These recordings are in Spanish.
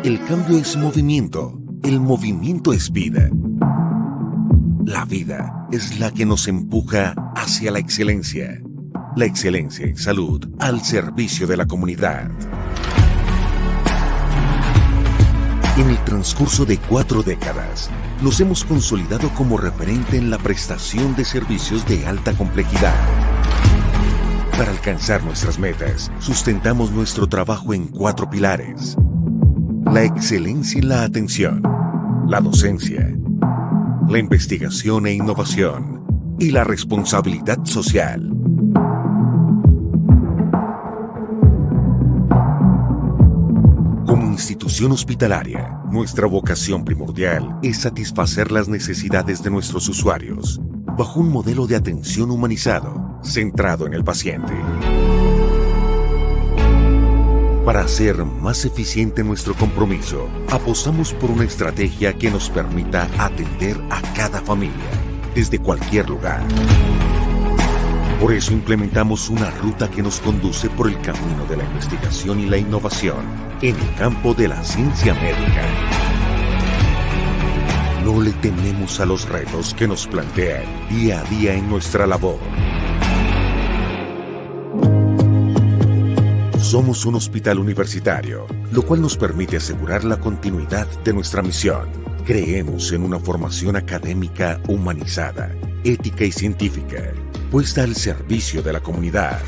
El cambio es movimiento, el movimiento es vida. La vida es la que nos empuja hacia la excelencia. La excelencia en salud al servicio de la comunidad. En el transcurso de 4 décadas, nos hemos consolidado como referente en la prestación de servicios de alta complejidad. Para alcanzar nuestras metas, sustentamos nuestro trabajo en 4 pilares. La excelencia en la atención, la docencia, la investigación e innovación y la responsabilidad social. Como institución hospitalaria, nuestra vocación primordial es satisfacer las necesidades de nuestros usuarios, bajo un modelo de atención humanizado, centrado en el paciente. Para hacer más eficiente nuestro compromiso, apostamos por una estrategia que nos permita atender a cada familia, desde cualquier lugar. Por eso implementamos una ruta que nos conduce por el camino de la investigación y la innovación en el campo de la ciencia médica. No le tememos a los retos que nos plantean día a día en nuestra labor. Somos un hospital universitario, lo cual nos permite asegurar la continuidad de nuestra misión. Creemos en una formación académica humanizada, ética y científica, puesta al servicio de la comunidad.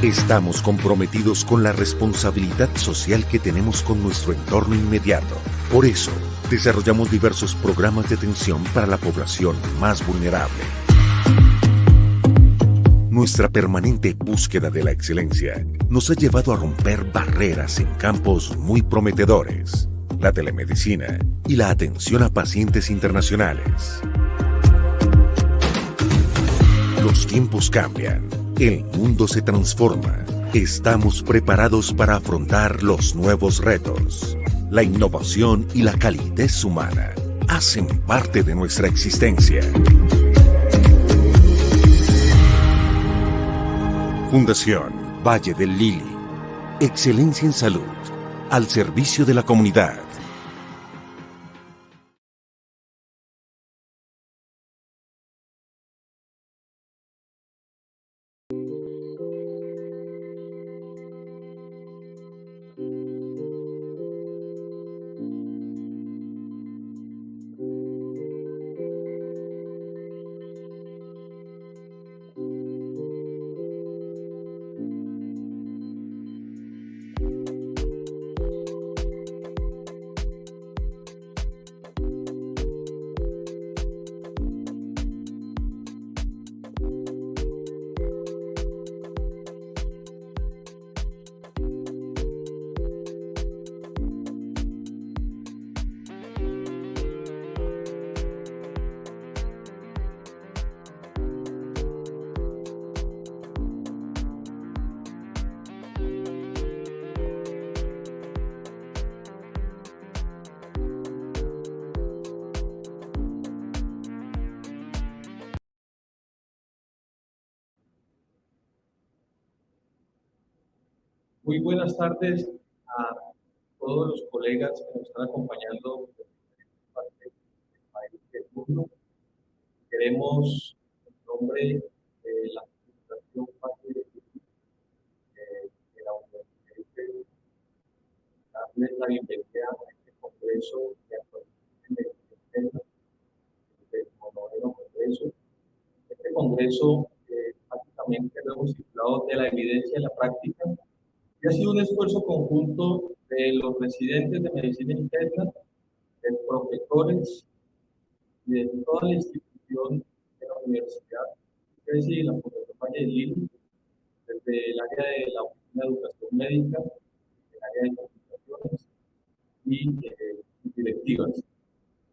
Estamos comprometidos con la responsabilidad social que tenemos con nuestro entorno inmediato. Por eso, desarrollamos diversos programas de atención para la población más vulnerable. Nuestra permanente búsqueda de la excelencia nos ha llevado a romper barreras en campos muy prometedores, la telemedicina y la atención a pacientes internacionales. Los tiempos cambian, el mundo se transforma. Estamos preparados para afrontar los nuevos retos. La innovación y la calidez humana hacen parte de nuestra existencia. Fundación Valle del Lili. Excelencia en salud, al servicio de la comunidad. Muy buenas tardes a todos los colegas que nos están acompañando de diferentes partes del país y del mundo. Queremos, en nombre de la Fundación Valle del Lili, de la Universidad, darles la bienvenida a este congreso de actualización de medicina interna, el 19º congreso. Este congreso, básicamente lo hemos titulado de la evidencia en la práctica. Y ha sido un esfuerzo conjunto de los residentes de medicina interna, de profesores y de toda la institución de la universidad, es decir, la Fundación Valle del Lili, desde el área de la Oficina de Educación Médica, el área de comunicaciones y directivas.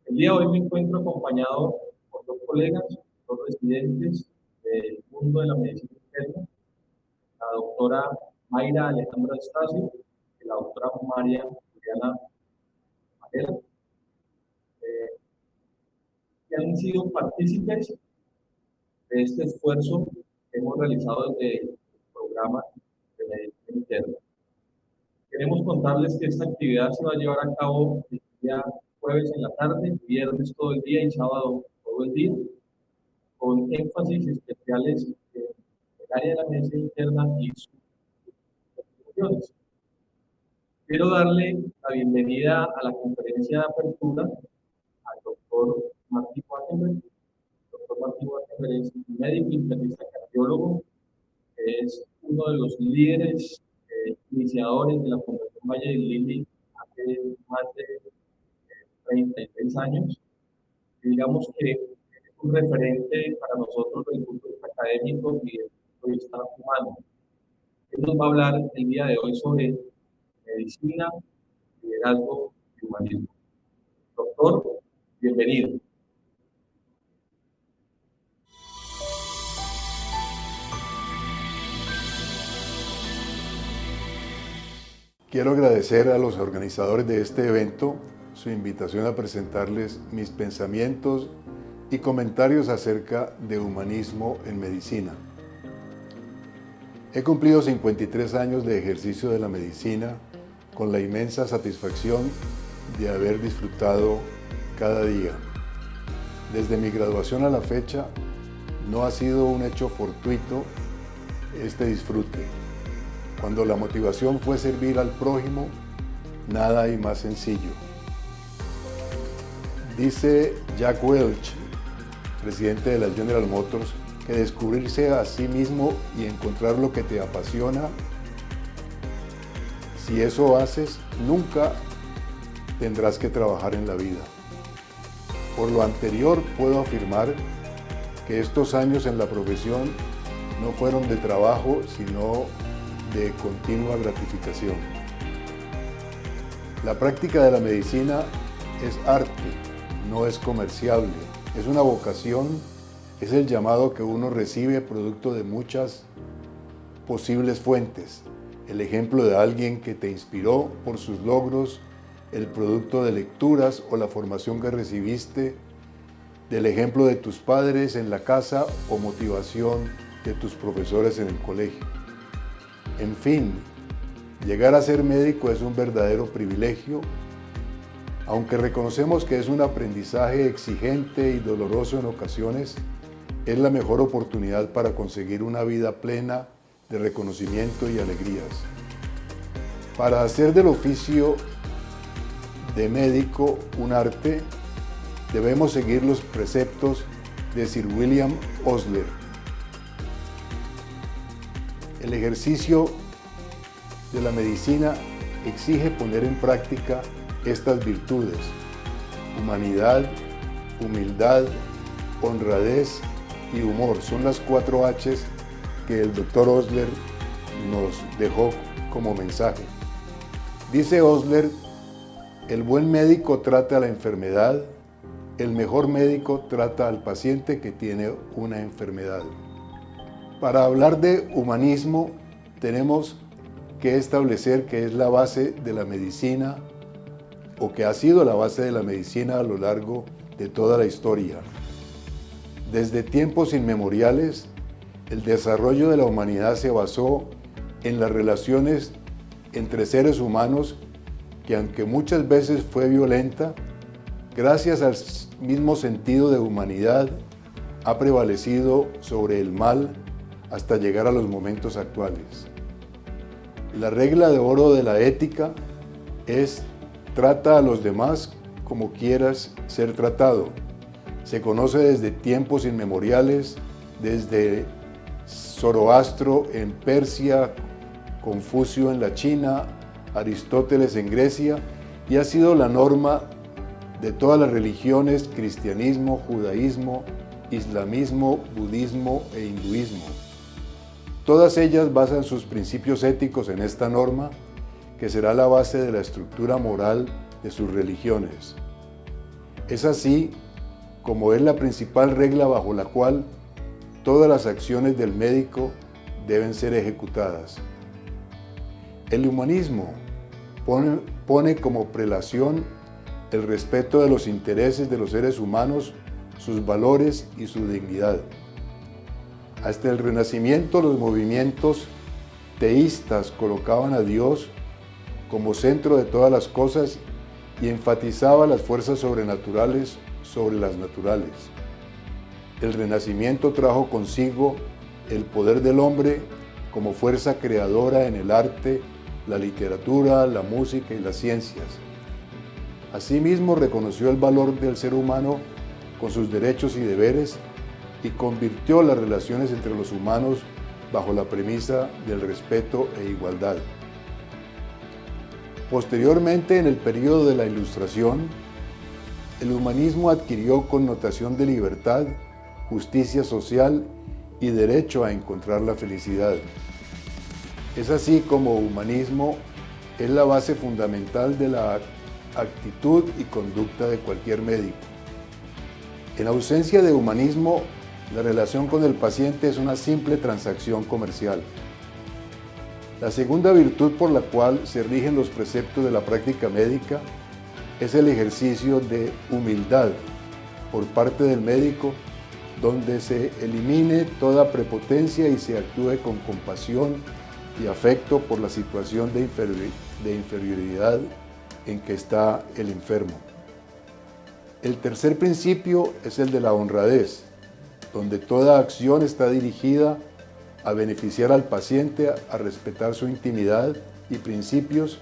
El día de hoy me encuentro acompañado por 2 colegas, 2 residentes del mundo de la medicina interna, la doctora Mayra Alejandra Estacio y la doctora María Juliana Varela, que han sido partícipes de este esfuerzo que hemos realizado desde el programa de medicina interna. Queremos contarles que esta actividad se va a llevar a cabo el día jueves en la tarde, viernes todo el día y sábado todo el día, con énfasis especiales en el área de la medicina interna y sus funciones. Quiero darle la bienvenida a la conferencia de apertura al doctor Martín Wattenberg. El doctor Martín Wattenberg es médico internista cardiólogo, es uno de los líderes iniciadores de la Fundación Valle del Lili hace más de 36 años. Y digamos que es un referente para nosotros desde el punto de vista académico y desde el punto de vista humano. Él nos va a hablar el día de hoy sobre medicina, liderazgo y humanismo. Doctor, bienvenido. Quiero agradecer a los organizadores de este evento su invitación a presentarles mis pensamientos y comentarios acerca de humanismo en medicina. He cumplido 53 años de ejercicio de la medicina con la inmensa satisfacción de haber disfrutado cada día. Desde mi graduación a la fecha, no ha sido un hecho fortuito este disfrute. Cuando la motivación fue servir al prójimo, nada hay más sencillo. Dice Jack Welch, presidente de la General Motors, que descubrirse a sí mismo y encontrar lo que te apasiona, si eso haces, nunca tendrás que trabajar en la vida. Por lo anterior, puedo afirmar que estos años en la profesión no fueron de trabajo, sino de continua gratificación. La práctica de la medicina es arte, no es comerciable, es una vocación, es el llamado que uno recibe producto de muchas posibles fuentes. El ejemplo de alguien que te inspiró por sus logros, el producto de lecturas o la formación que recibiste, del ejemplo de tus padres en la casa o motivación de tus profesores en el colegio. En fin, llegar a ser médico es un verdadero privilegio, aunque reconocemos que es un aprendizaje exigente y doloroso en ocasiones, es la mejor oportunidad para conseguir una vida plena de reconocimiento y alegrías. Para hacer del oficio de médico un arte, debemos seguir los preceptos de Sir William Osler. El ejercicio de la medicina exige poner en práctica estas virtudes: humanidad, humildad, honradez y humor. Son las 4 H's que el doctor Osler nos dejó como mensaje. Dice Osler, el buen médico trata la enfermedad, el mejor médico trata al paciente que tiene una enfermedad. Para hablar de humanismo, tenemos que establecer que es la base de la medicina, o que ha sido la base de la medicina a lo largo de toda la historia. Desde tiempos inmemoriales, el desarrollo de la humanidad se basó en las relaciones entre seres humanos que, aunque muchas veces fue violenta, gracias al mismo sentido de humanidad, ha prevalecido sobre el mal hasta llegar a los momentos actuales. La regla de oro de la ética es: trata a los demás como quieras ser tratado. Se conoce desde tiempos inmemoriales, desde Zoroastro en Persia, Confucio en la China, Aristóteles en Grecia, y ha sido la norma de todas las religiones: cristianismo, judaísmo, islamismo, budismo e hinduismo. Todas ellas basan sus principios éticos en esta norma, que será la base de la estructura moral de sus religiones. Es así como es la principal regla bajo la cual todas las acciones del médico deben ser ejecutadas. El humanismo pone como prelación el respeto de los intereses de los seres humanos, sus valores y su dignidad. Hasta el Renacimiento, los movimientos teístas colocaban a Dios como centro de todas las cosas y enfatizaba las fuerzas sobrenaturales sobre las naturales. El Renacimiento trajo consigo el poder del hombre como fuerza creadora en el arte, la literatura, la música y las ciencias. Asimismo, reconoció el valor del ser humano con sus derechos y deberes y convirtió las relaciones entre los humanos bajo la premisa del respeto e igualdad. Posteriormente, en el período de la Ilustración, el humanismo adquirió connotación de libertad, justicia social y derecho a encontrar la felicidad. Es así como humanismo es la base fundamental de la actitud y conducta de cualquier médico. En ausencia de humanismo, la relación con el paciente es una simple transacción comercial. La segunda virtud por la cual se rigen los preceptos de la práctica médica es el ejercicio de humildad por parte del médico, donde se elimine toda prepotencia y se actúe con compasión y afecto por la situación de inferioridad en que está el enfermo. El tercer principio es el de la honradez, donde toda acción está dirigida a beneficiar al paciente, a respetar su intimidad y principios,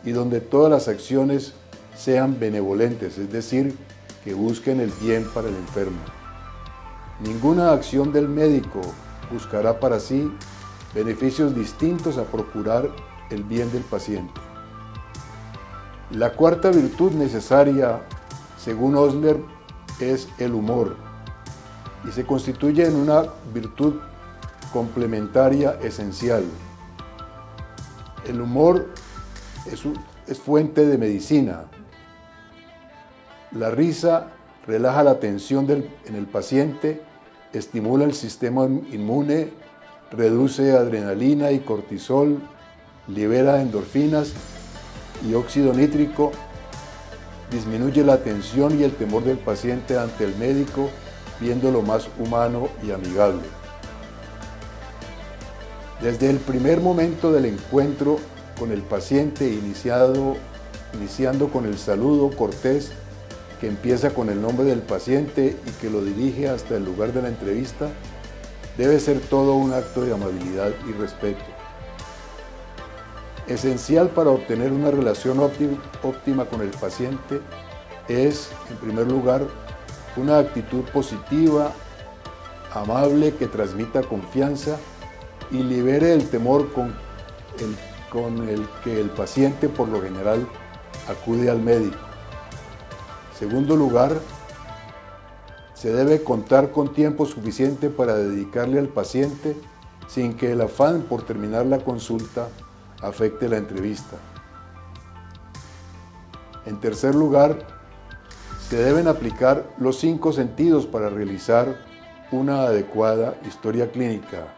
y donde todas las acciones sean benevolentes, es decir, que busquen el bien para el enfermo. Ninguna acción del médico buscará para sí beneficios distintos a procurar el bien del paciente. La cuarta virtud necesaria, según Osler, es el humor, y se constituye en una virtud complementaria esencial. El humor es fuente de medicina. La risa relaja la tensión en el paciente, estimula el sistema inmune, reduce adrenalina y cortisol, libera endorfinas y óxido nítrico, disminuye la tensión y el temor del paciente ante el médico, viéndolo más humano y amigable. Desde el primer momento del encuentro con el paciente, iniciando con el saludo cortés que empieza con el nombre del paciente y que lo dirige hasta el lugar de la entrevista, debe ser todo un acto de amabilidad y respeto. Esencial para obtener una relación óptima con el paciente es, en primer lugar, una actitud positiva, amable, que transmita confianza y libere el temor con el que el paciente por lo general acude al médico. Segundo lugar, se debe contar con tiempo suficiente para dedicarle al paciente sin que el afán por terminar la consulta afecte la entrevista. En tercer lugar, se deben aplicar los 5 sentidos para realizar una adecuada historia clínica.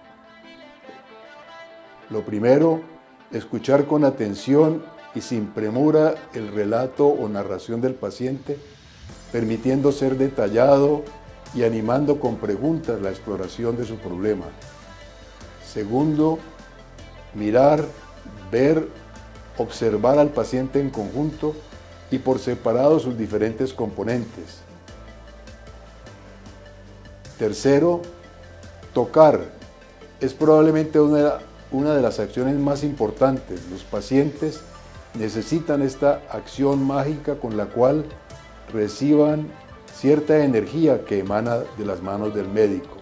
Lo primero, escuchar con atención y sin premura el relato o narración del paciente, permitiendo ser detallado y animando con preguntas la exploración de su problema. Segundo, mirar, ver, observar al paciente en conjunto y por separado sus diferentes componentes. Tercero, tocar. Es probablemente una de las acciones más importantes. Los pacientes necesitan esta acción mágica con la cual reciban cierta energía que emana de las manos del médico.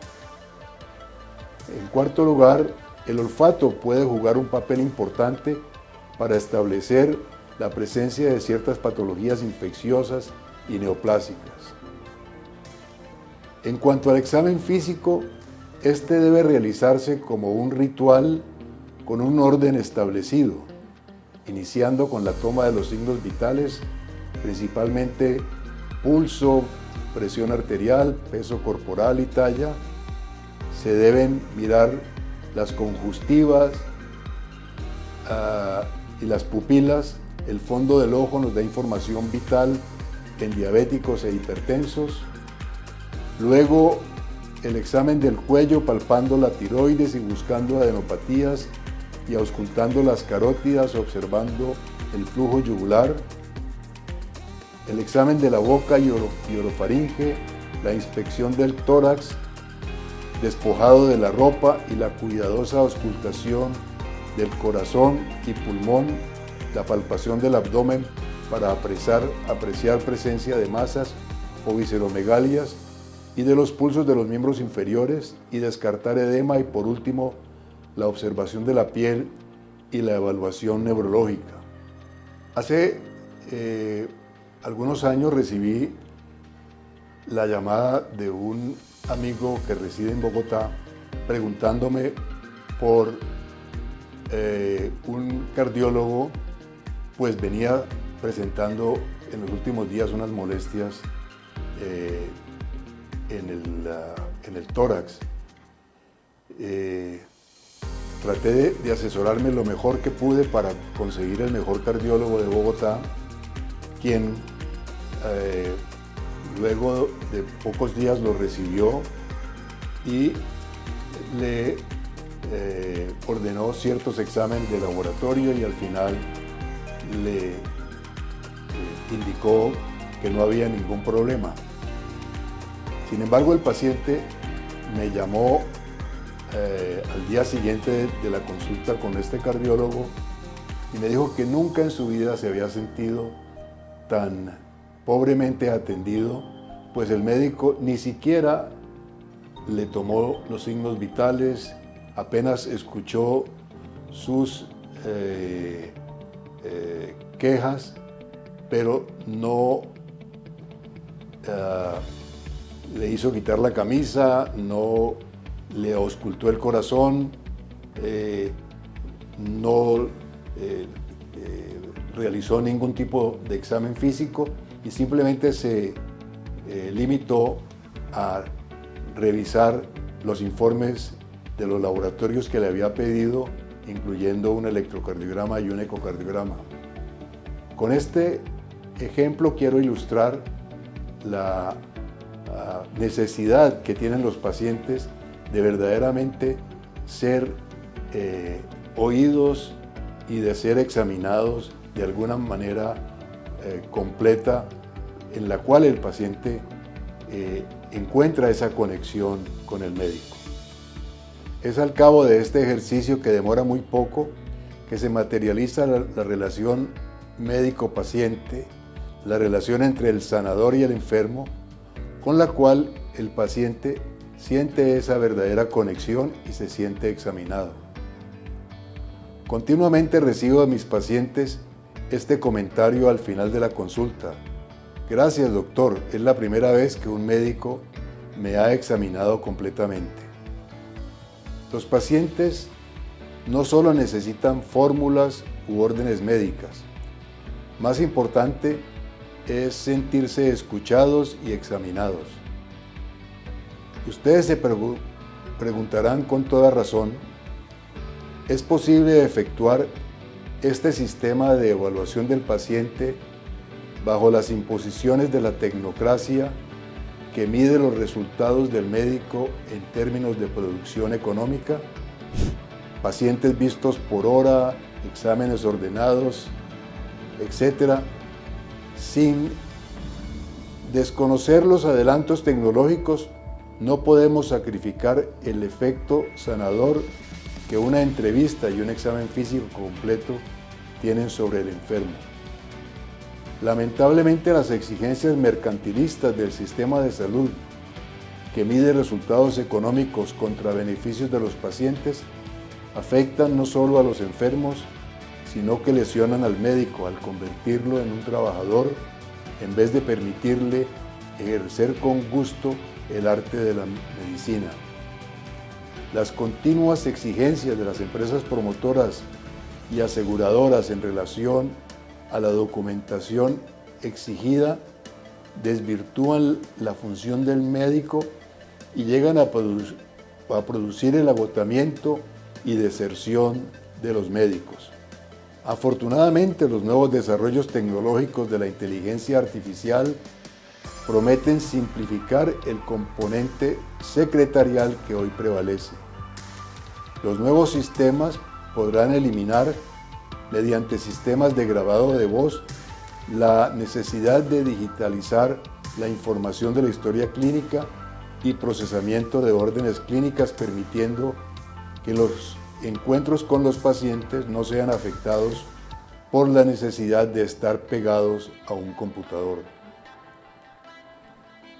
En cuarto lugar, el olfato puede jugar un papel importante para establecer la presencia de ciertas patologías infecciosas y neoplásicas. En cuanto al examen físico, este debe realizarse como un ritual con un orden establecido, iniciando con la toma de los signos vitales, principalmente pulso, presión arterial, peso corporal y talla. Se deben mirar las conjuntivas y las pupilas. El fondo del ojo nos da información vital en diabéticos e hipertensos. Luego, el examen del cuello, palpando la tiroides y buscando adenopatías y auscultando las carótidas, observando el flujo yugular, el examen de la boca y orofaringe, la inspección del tórax, despojado de la ropa y la cuidadosa auscultación del corazón y pulmón, la palpación del abdomen para apreciar presencia de masas o visceromegalias y de los pulsos de los miembros inferiores y descartar edema, y por último la observación de la piel y la evaluación neurológica. Hace algunos años recibí la llamada de un amigo que reside en Bogotá preguntándome por un cardiólogo, pues venía presentando en los últimos días unas molestias en el tórax. Traté de asesorarme lo mejor que pude para conseguir el mejor cardiólogo de Bogotá, quien luego de pocos días lo recibió y le ordenó ciertos exámenes de laboratorio, y al final le indicó que no había ningún problema. Sin embargo, el paciente me llamó al día siguiente de la consulta con este cardiólogo y me dijo que nunca en su vida se había sentido tan pobremente atendido, pues el médico ni siquiera le tomó los signos vitales, apenas escuchó sus quejas, pero no le hizo quitar la camisa, no le auscultó el corazón, no realizó ningún tipo de examen físico y simplemente se limitó a revisar los informes de los laboratorios que le había pedido, incluyendo un electrocardiograma y un ecocardiograma. Con este ejemplo quiero ilustrar la necesidad que tienen los pacientes de verdaderamente ser oídos y de ser examinados de alguna manera completa, en la cual el paciente encuentra esa conexión con el médico. Es al cabo de este ejercicio, que demora muy poco, que se materializa la relación médico-paciente, la relación entre el sanador y el enfermo, con la cual el paciente siente esa verdadera conexión y se siente examinado. Continuamente recibo de mis pacientes este comentario al final de la consulta: gracias, doctor, es la primera vez que un médico me ha examinado completamente. Los pacientes no solo necesitan fórmulas u órdenes médicas, más importante es sentirse escuchados y examinados. Ustedes se preguntarán con toda razón, ¿es posible efectuar este sistema de evaluación del paciente bajo las imposiciones de la tecnocracia que mide los resultados del médico en términos de producción económica? Pacientes vistos por hora, exámenes ordenados, etc., sin desconocer los adelantos tecnológicos. No podemos sacrificar el efecto sanador que una entrevista y un examen físico completo tienen sobre el enfermo. Lamentablemente, las exigencias mercantilistas del sistema de salud, que mide resultados económicos contra beneficios de los pacientes, afectan no solo a los enfermos, sino que lesionan al médico al convertirlo en un trabajador en vez de permitirle ejercer con gusto el arte de la medicina. Las continuas exigencias de las empresas promotoras y aseguradoras en relación a la documentación exigida desvirtúan la función del médico y llegan a producir el agotamiento y deserción de los médicos. Afortunadamente, los nuevos desarrollos tecnológicos de la inteligencia artificial prometen simplificar el componente secretarial que hoy prevalece. Los nuevos sistemas podrán eliminar mediante sistemas de grabado de voz, la necesidad de digitalizar la información de la historia clínica y procesamiento de órdenes clínicas, permitiendo que los encuentros con los pacientes no sean afectados por la necesidad de estar pegados a un computador.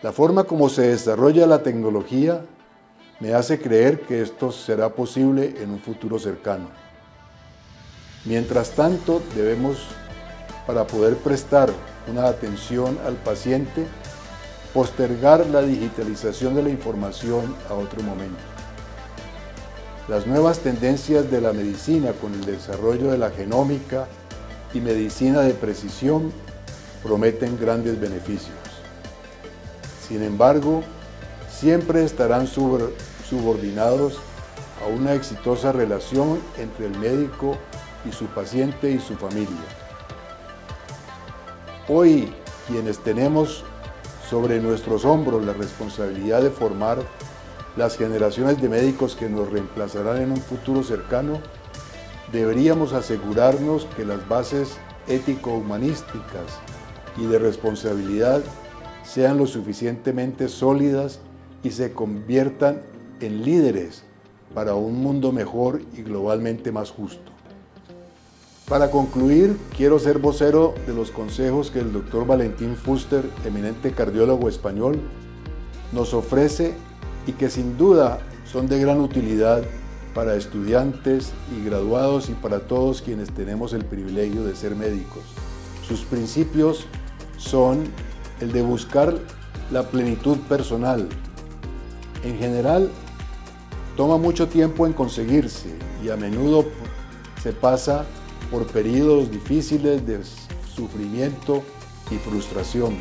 La forma como se desarrolla la tecnología me hace creer que esto será posible en un futuro cercano. Mientras tanto, debemos, para poder prestar una atención al paciente, postergar la digitalización de la información a otro momento. Las nuevas tendencias de la medicina con el desarrollo de la genómica y medicina de precisión prometen grandes beneficios. Sin embargo, siempre estarán subordinados a una exitosa relación entre el médico y su paciente y su familia. Hoy, quienes tenemos sobre nuestros hombros la responsabilidad de formar las generaciones de médicos que nos reemplazarán en un futuro cercano, deberíamos asegurarnos que las bases ético-humanísticas y de responsabilidad sean lo suficientemente sólidas y se conviertan en líderes para un mundo mejor y globalmente más justo. Para concluir, quiero ser vocero de los consejos que el Dr. Valentín Fuster, eminente cardiólogo español, nos ofrece y que sin duda son de gran utilidad para estudiantes y graduados y para todos quienes tenemos el privilegio de ser médicos. Sus principios son el de buscar la plenitud personal. En general, toma mucho tiempo en conseguirse y a menudo se pasa por periodos difíciles de sufrimiento y frustración.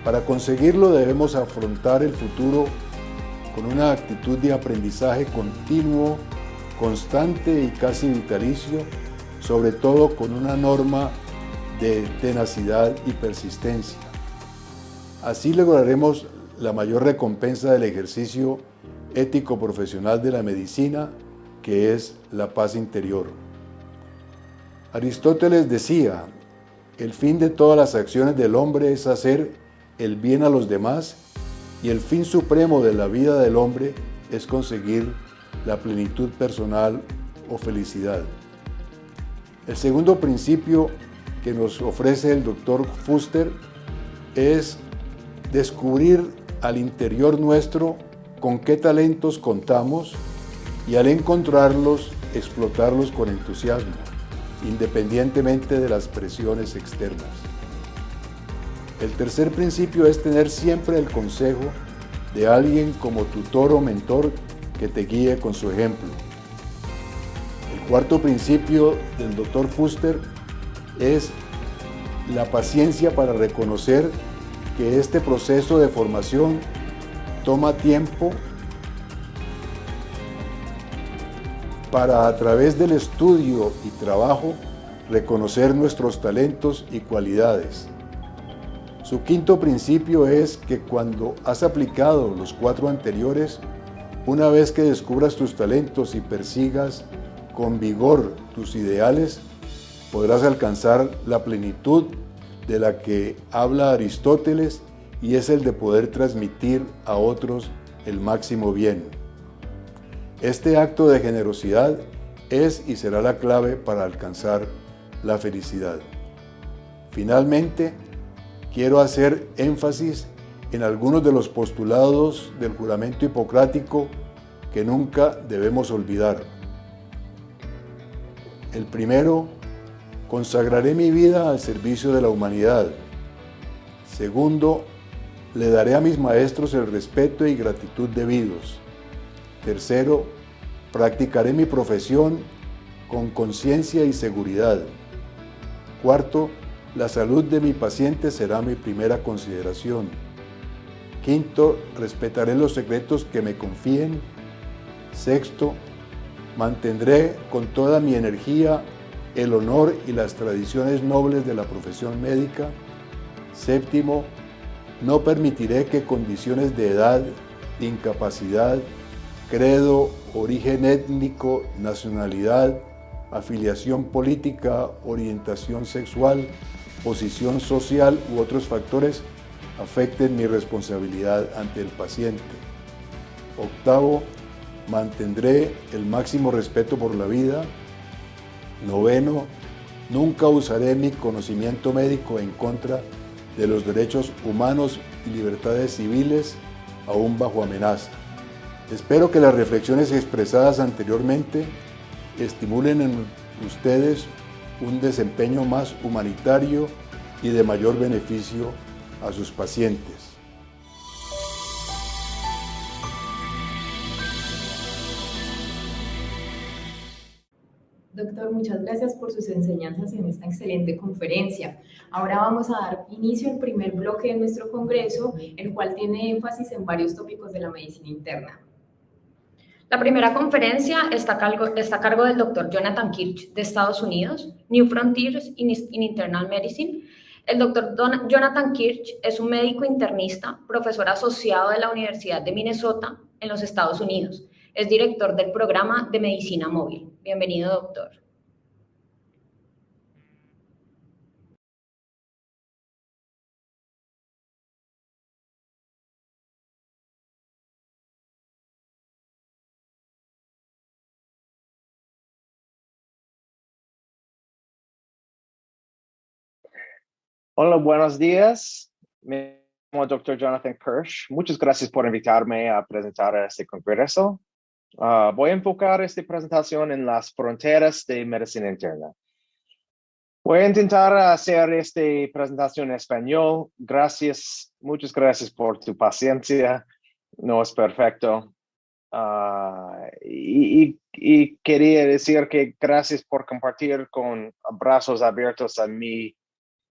Para conseguirlo debemos afrontar el futuro con una actitud de aprendizaje continuo, constante y casi vitalicio, sobre todo con una norma de tenacidad y persistencia. Así lograremos la mayor recompensa del ejercicio ético profesional de la medicina, que es la paz interior. Aristóteles decía, el fin de todas las acciones del hombre es hacer el bien a los demás y el fin supremo de la vida del hombre es conseguir la plenitud personal o felicidad. El segundo principio que nos ofrece el Dr. Fuster es descubrir al interior nuestro con qué talentos contamos y al encontrarlos, explotarlos con entusiasmo, independientemente de las presiones externas. El tercer principio es tener siempre el consejo de alguien como tutor o mentor que te guíe con su ejemplo. El cuarto principio del Dr. Fuster es la paciencia para reconocer que este proceso de formación toma tiempo para, a través del estudio y trabajo, reconocer nuestros talentos y cualidades. Su quinto principio es que cuando has aplicado los 4 anteriores, una vez que descubras tus talentos y persigas con vigor tus ideales, podrás alcanzar la plenitud de la que habla Aristóteles y es el de poder transmitir a otros el máximo bien. Este acto de generosidad es y será la clave para alcanzar la felicidad. Finalmente, quiero hacer énfasis en algunos de los postulados del juramento hipocrático que nunca debemos olvidar. El primero, consagraré mi vida al servicio de la humanidad. Segundo, le daré a mis maestros el respeto y gratitud debidos. Tercero, practicaré mi profesión con conciencia y seguridad. Cuarto, la salud de mi paciente será mi primera consideración. Quinto, respetaré los secretos que me confíen. Sexto, mantendré con toda mi energía el honor y las tradiciones nobles de la profesión médica. Séptimo, no permitiré que condiciones de edad, incapacidad, credo, origen étnico, nacionalidad, afiliación política, orientación sexual, posición social u otros factores afecten mi responsabilidad ante el paciente. Octavo, mantendré el máximo respeto por la vida. Noveno, nunca usaré mi conocimiento médico en contra de los derechos humanos y libertades civiles, aún bajo amenaza. Espero que las reflexiones expresadas anteriormente estimulen en ustedes un desempeño más humanitario y de mayor beneficio a sus pacientes. Doctor, muchas gracias por sus enseñanzas en esta excelente conferencia. Ahora vamos a dar inicio al primer bloque de nuestro congreso, el cual tiene énfasis en varios tópicos de la medicina interna. La primera conferencia está a cargo del Dr. Jonathan Kirch de Estados Unidos, New Frontiers in Internal Medicine. El Dr. Jonathan Kirch es un médico internista, profesor asociado de la Universidad de Minnesota en los Estados Unidos. Es director del programa de medicina móvil. Bienvenido, doctor. Hola, buenos días. Me llamo Dr. Jonathan Kirch. Muchas gracias por invitarme a presentar este congreso. Voy a enfocar esta presentación en las fronteras de medicina interna. Voy a intentar hacer esta presentación en español. Muchas gracias por tu paciencia. No es perfecto. Y quería decir que gracias por compartir con brazos abiertos a mí.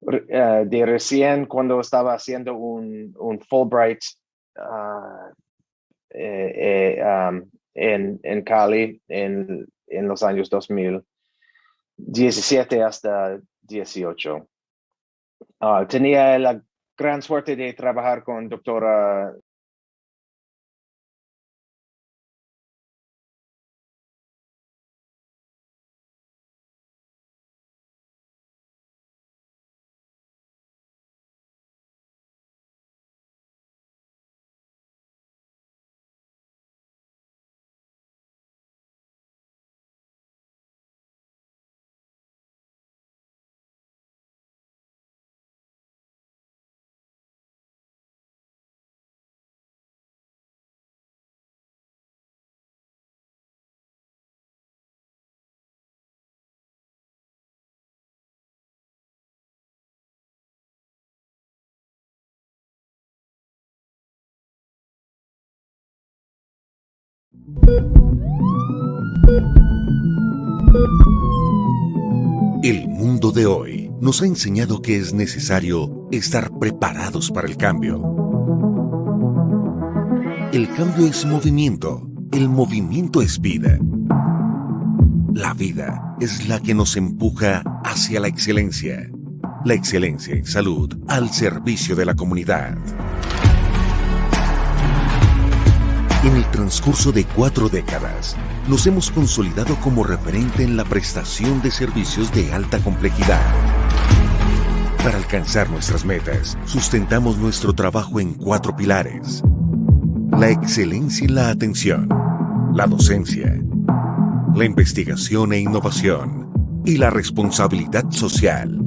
De recién cuando estaba haciendo un Fulbright en Cali en los años 2017 hasta 18. Tenía la gran suerte de trabajar con doctora El mundo de hoy nos ha enseñado que es necesario estar preparados para el cambio. El cambio es movimiento, el movimiento es vida. La vida es la que nos empuja hacia la excelencia en salud al servicio de la comunidad. En el transcurso de 4 décadas, nos hemos consolidado como referente en la prestación de servicios de alta complejidad. Para alcanzar nuestras metas, sustentamos nuestro trabajo en 4 pilares: la excelencia en la atención, la docencia, la investigación e innovación y la responsabilidad social.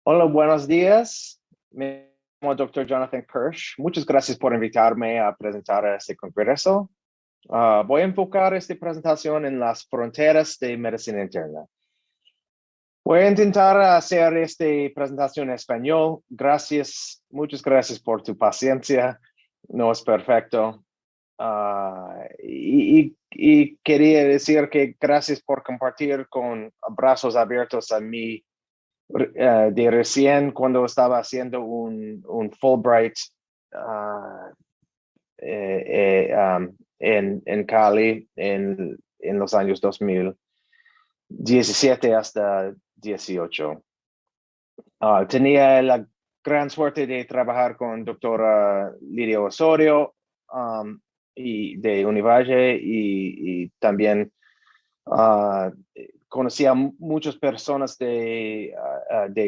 Hola, buenos días. Me llamo Dr. Jonathan Kirch. Muchas gracias por invitarme a presentar este congreso. Voy a enfocar esta presentación en las fronteras de medicina interna. Voy a intentar hacer esta presentación en español. Muchas gracias por tu paciencia. No es perfecto. Y quería decir que gracias por compartir con brazos abiertos a mí. De recién cuando estaba haciendo un Fulbright en Cali en los años 2017 hasta 18. Tenía la gran suerte de trabajar con doctora Lidia Osorio y de Univalle y también conocí a muchas personas de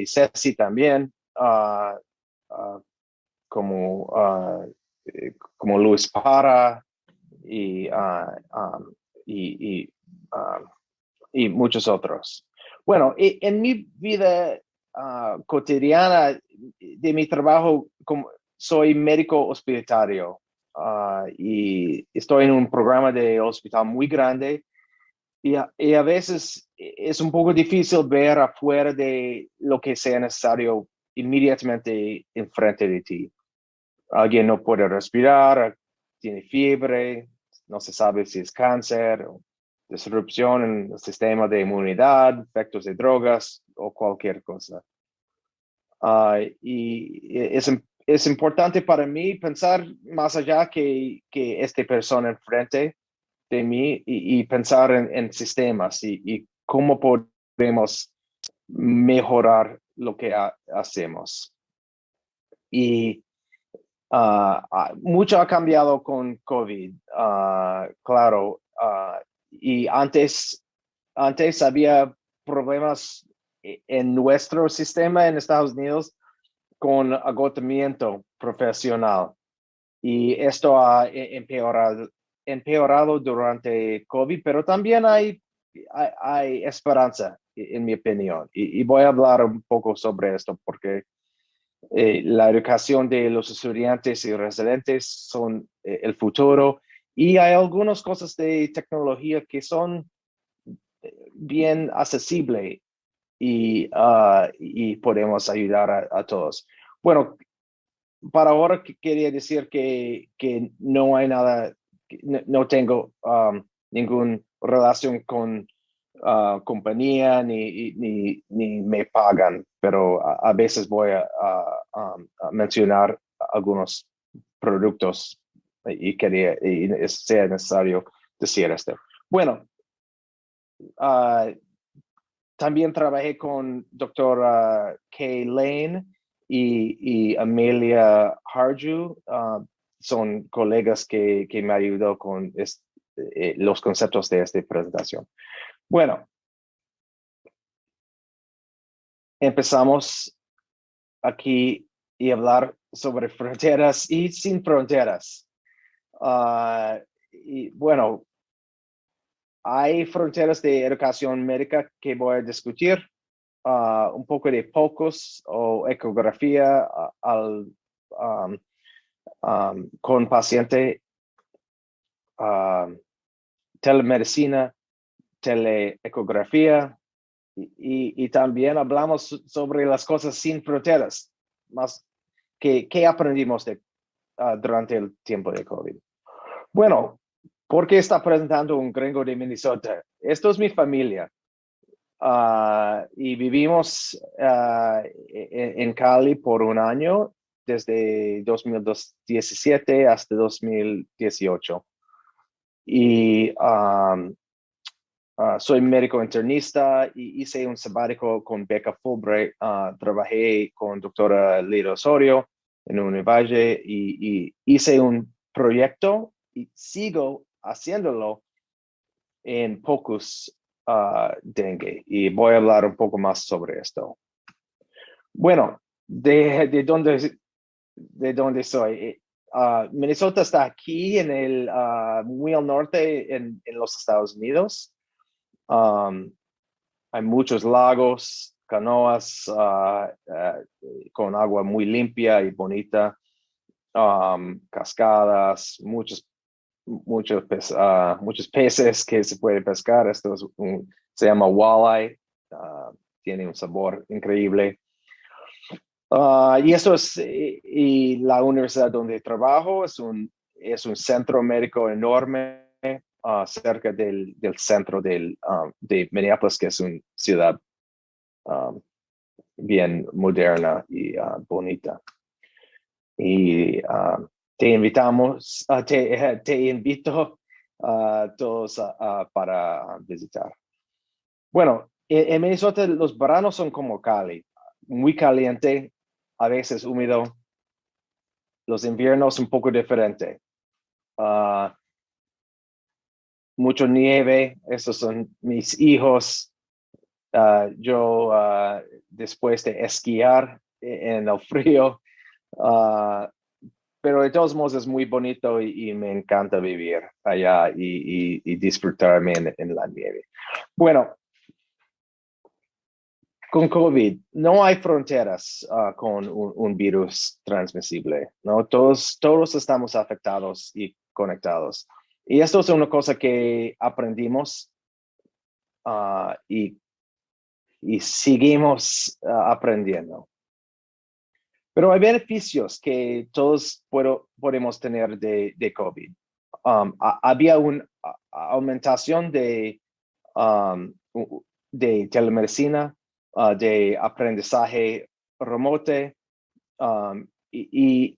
CESI también, como Luis Para y, y, y, y muchos otros. Bueno, en mi vida cotidiana de mi trabajo, soy médico hospitalario y estoy en un programa de hospital muy grande y a veces es un poco difícil ver afuera de lo que sea necesario inmediatamente enfrente de ti. Alguien no puede respirar, tiene fiebre, no se sabe si es cáncer, o disrupción en el sistema de inmunidad, efectos de drogas o cualquier cosa. Y es importante para mí pensar más allá que esta persona enfrente de mí y pensar en sistemas y cómo podemos mejorar lo que hacemos. Y mucho ha cambiado con COVID, claro. Y antes había problemas en nuestro sistema en Estados Unidos con agotamiento profesional. Y esto ha empeorado durante COVID, pero también hay esperanza, en mi opinión. Y voy a hablar un poco sobre esto porque la educación de los estudiantes y residentes son el futuro y hay algunas cosas de tecnología que son bien accesibles y podemos ayudar a todos. Bueno, para ahora quería decir que no hay nada, no tengo ninguna relación con compañía ni me pagan, pero a veces voy a mencionar algunos productos y sea necesario decir esto. Bueno, también trabajé con Dr. Kay Lane y Amelia Harju. Son colegas que me ayudó con los conceptos de esta presentación. Bueno, empezamos aquí y hablar sobre fronteras y sin fronteras. Y bueno, hay fronteras de educación médica que voy a discutir, un poco de POCUS o ecografía con paciente, telemedicina, teleecografía y también hablamos sobre las cosas sin fronteras, más que aprendimos durante el tiempo de COVID. Bueno, ¿por qué está presentando un gringo de Minnesota? Esto es mi familia. Y vivimos en Cali por un año, desde 2017 hasta 2018. Y soy médico internista y hice un sabático con beca Fulbright. Trabajé con doctora Lida Osorio en Univalle y hice un proyecto y sigo haciéndolo en POCUS dengue. Y voy a hablar un poco más sobre esto. Bueno, de dónde soy. Minnesota está aquí en el muy al norte en los Estados Unidos. Hay muchos lagos, canoas con agua muy limpia y bonita, cascadas, muchos peces que se puede pescar. Esto se llama walleye, tiene un sabor increíble. Y eso es, y la universidad donde trabajo es un centro médico enorme cerca del centro de Minneapolis, que es una ciudad bien moderna y bonita. Y te invito a todos para visitar. Bueno, en Minnesota los veranos son como Cali, muy caliente, a veces húmedo. Los inviernos un poco diferente. mucho nieve. Estos son mis hijos. Yo, después de esquiar en el frío, pero de todos modos es muy bonito y me encanta vivir allá y disfrutarme en la nieve. Bueno, con COVID no hay fronteras con un virus transmisible, ¿no? Todos estamos afectados y conectados. Y esto es una cosa que aprendimos y seguimos aprendiendo. Pero hay beneficios que todos podemos tener de COVID. Había una aumentación de telemedicina, de aprendizaje remoto, y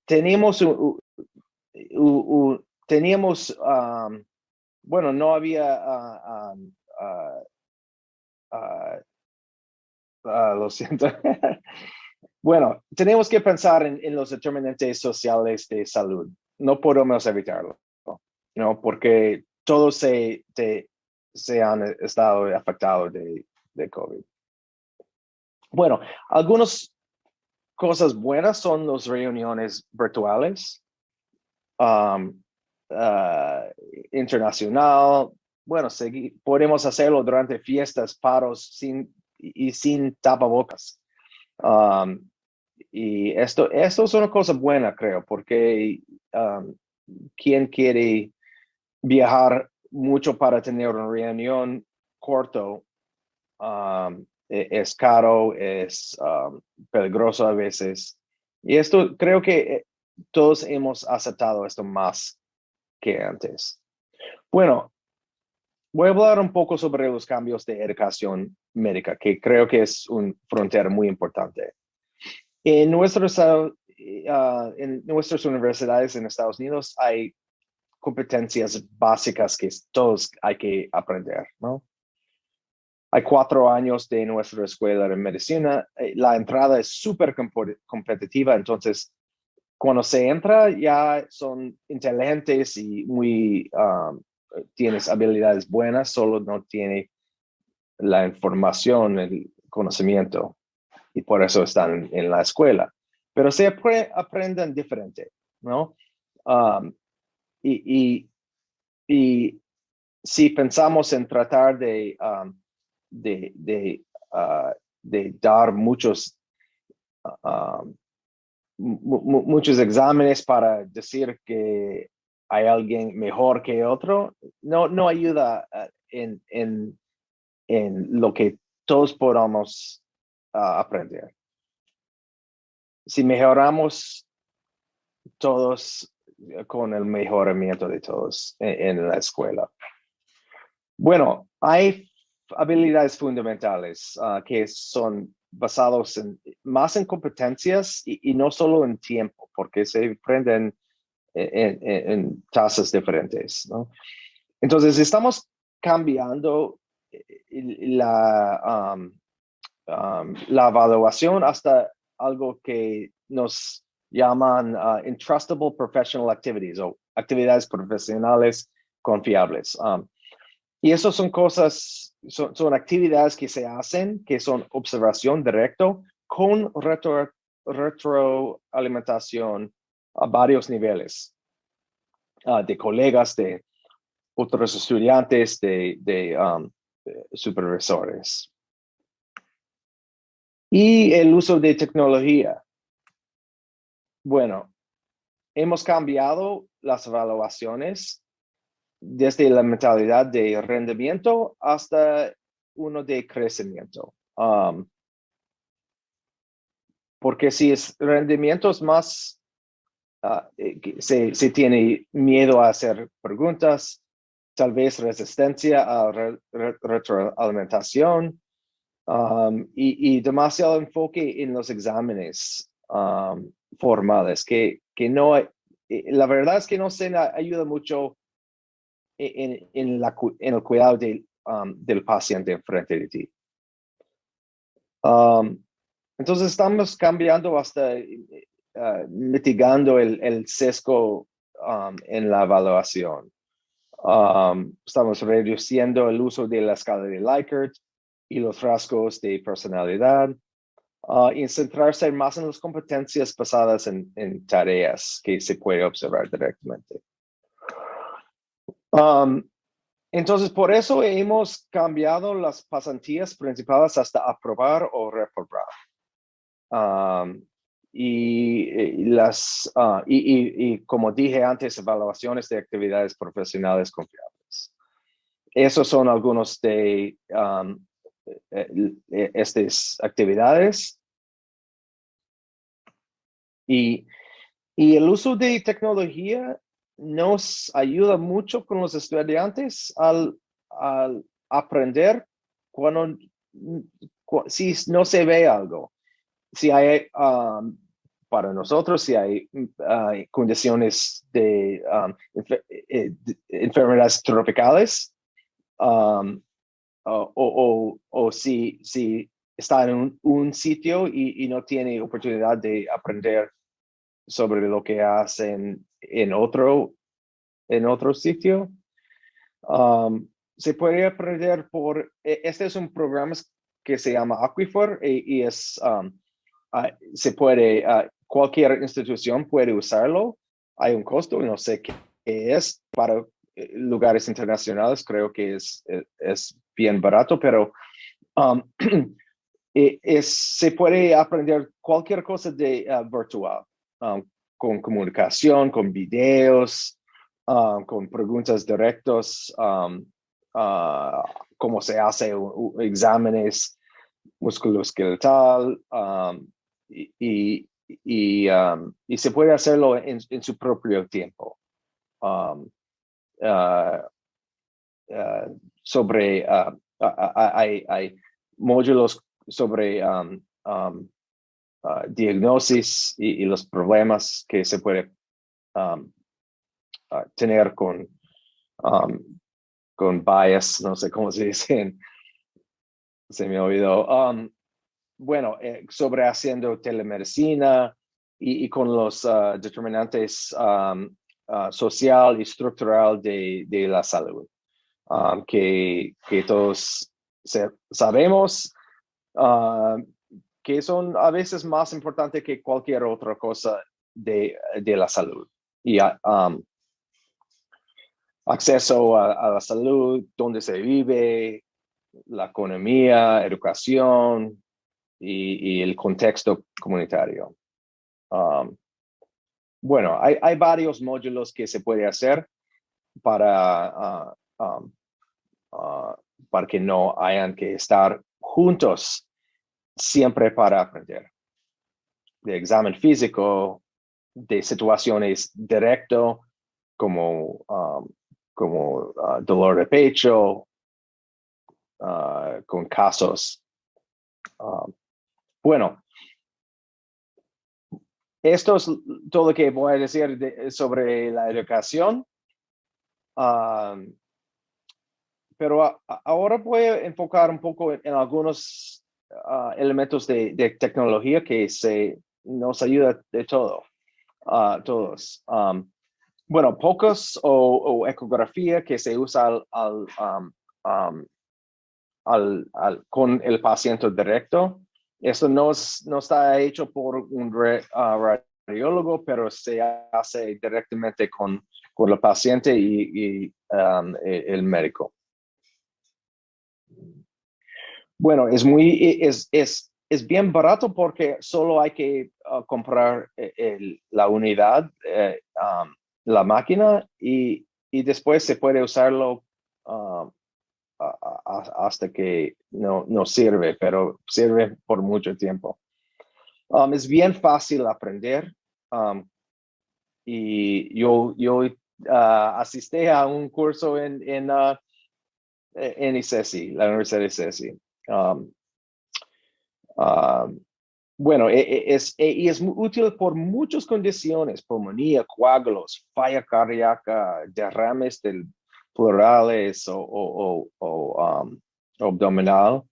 teníamos, bueno, no había, lo siento. Bueno, tenemos que pensar en los determinantes sociales de salud. No podemos evitarlo, ¿no? Porque todos se han estado afectados de COVID. Bueno, algunas cosas buenas son las reuniones virtuales, internacional. Bueno, podemos hacerlo durante fiestas, paros, sin tapabocas. Y esto es una cosa buena, creo, porque quien quiere viajar mucho para tener una reunión corto, es caro, es peligroso a veces. Y esto creo que todos hemos aceptado esto más que antes. Bueno, voy a hablar un poco sobre los cambios de educación médica, que creo que es una frontera muy importante. En nuestras universidades en Estados Unidos hay competencias básicas que todos hay que aprender, ¿no? Hay 4 años de nuestra escuela de medicina. La entrada es súper competitiva, entonces cuando se entra ya son inteligentes y tienes habilidades buenas, solo no tiene la información, el conocimiento, y por eso están en la escuela. Pero se aprenden diferente, ¿no? Y si pensamos en tratar de dar muchos exámenes para decir que hay alguien mejor que otro, no ayuda en lo que todos podamos aprender. Si mejoramos todos con el mejoramiento de todos en la escuela. Bueno, hay habilidades fundamentales que son basados más en competencias y no solo en tiempo, porque se aprenden en tasas diferentes, ¿no? Entonces, estamos cambiando la evaluación hasta algo que nos llaman entrustable professional activities o actividades profesionales confiables. Y eso son cosas, son actividades que se hacen, que son observación directo con retroalimentación a varios niveles, de colegas, de otros estudiantes, de supervisores. Y el uso de tecnología. Bueno, hemos cambiado las evaluaciones desde la mentalidad de rendimiento hasta uno de crecimiento. Porque si es rendimiento es más, se tiene miedo a hacer preguntas, tal vez resistencia a retroalimentación, y demasiado enfoque en los exámenes formales, que no hay, la verdad es que no se ayuda mucho en el cuidado del paciente enfrente de ti. Entonces estamos cambiando hasta mitigando el sesgo en la evaluación. Estamos reduciendo el uso de la escala de Likert y los rasgos de personalidad y centrarse más en las competencias basadas en tareas que se puede observar directamente. Entonces, por eso hemos cambiado las pasantías principales hasta aprobar o reprobar. Y como dije antes, evaluaciones de actividades profesionales confiables. Esos son algunos de estas actividades. Y el uso de tecnología nos ayuda mucho con los estudiantes al aprender si no se ve algo. Si hay, para nosotros, si hay condiciones de enfermedades tropicales, o si está en un sitio y no tiene oportunidad de aprender sobre lo que hacen en otro sitio, se puede aprender este es un programa que se llama Aquifer y es se puede, cualquier institución puede usarlo. Hay un costo, no sé qué es para lugares internacionales, creo que es bien barato, pero se puede aprender cualquier cosa de virtual, con comunicación, con videos, con preguntas directas, cómo se hace exámenes musculoesqueletal, y se puede hacerlo en su propio tiempo. Hay módulos sobre diagnosis y los problemas que se puede tener con bias, no sé cómo se dice, se me olvidó. Bueno, sobre haciendo telemedicina y con los determinantes social y estructural de la salud, que todos sabemos que son a veces más importantes que cualquier otra cosa de la salud. Y acceso a la salud, dónde se vive, la economía, educación, y el contexto comunitario. Bueno, hay varios módulos que se puede hacer para que no hayan que estar juntos siempre para aprender. De examen físico, de situaciones directo, como dolor de pecho, con casos. Bueno, esto es todo lo que voy a decir sobre la educación. Pero ahora voy a enfocar un poco en algunos elementos de tecnología que nos ayuda de todos. Bueno, POCUS o ecografía que se usa con el paciente directo. Esto no está hecho por un radiólogo, pero se hace directamente con el paciente y el médico. Bueno, es bien barato porque solo hay que comprar la unidad, la máquina, y después se puede usarlo hasta que no sirve, pero sirve por mucho tiempo. Es bien fácil aprender. Y yo asistí a un curso en ICESI, la Universidad de ICESI. Bueno, es útil por muchas condiciones: pulmonía, coágulos, falla cardíaca, derrames pleurales o abdominal.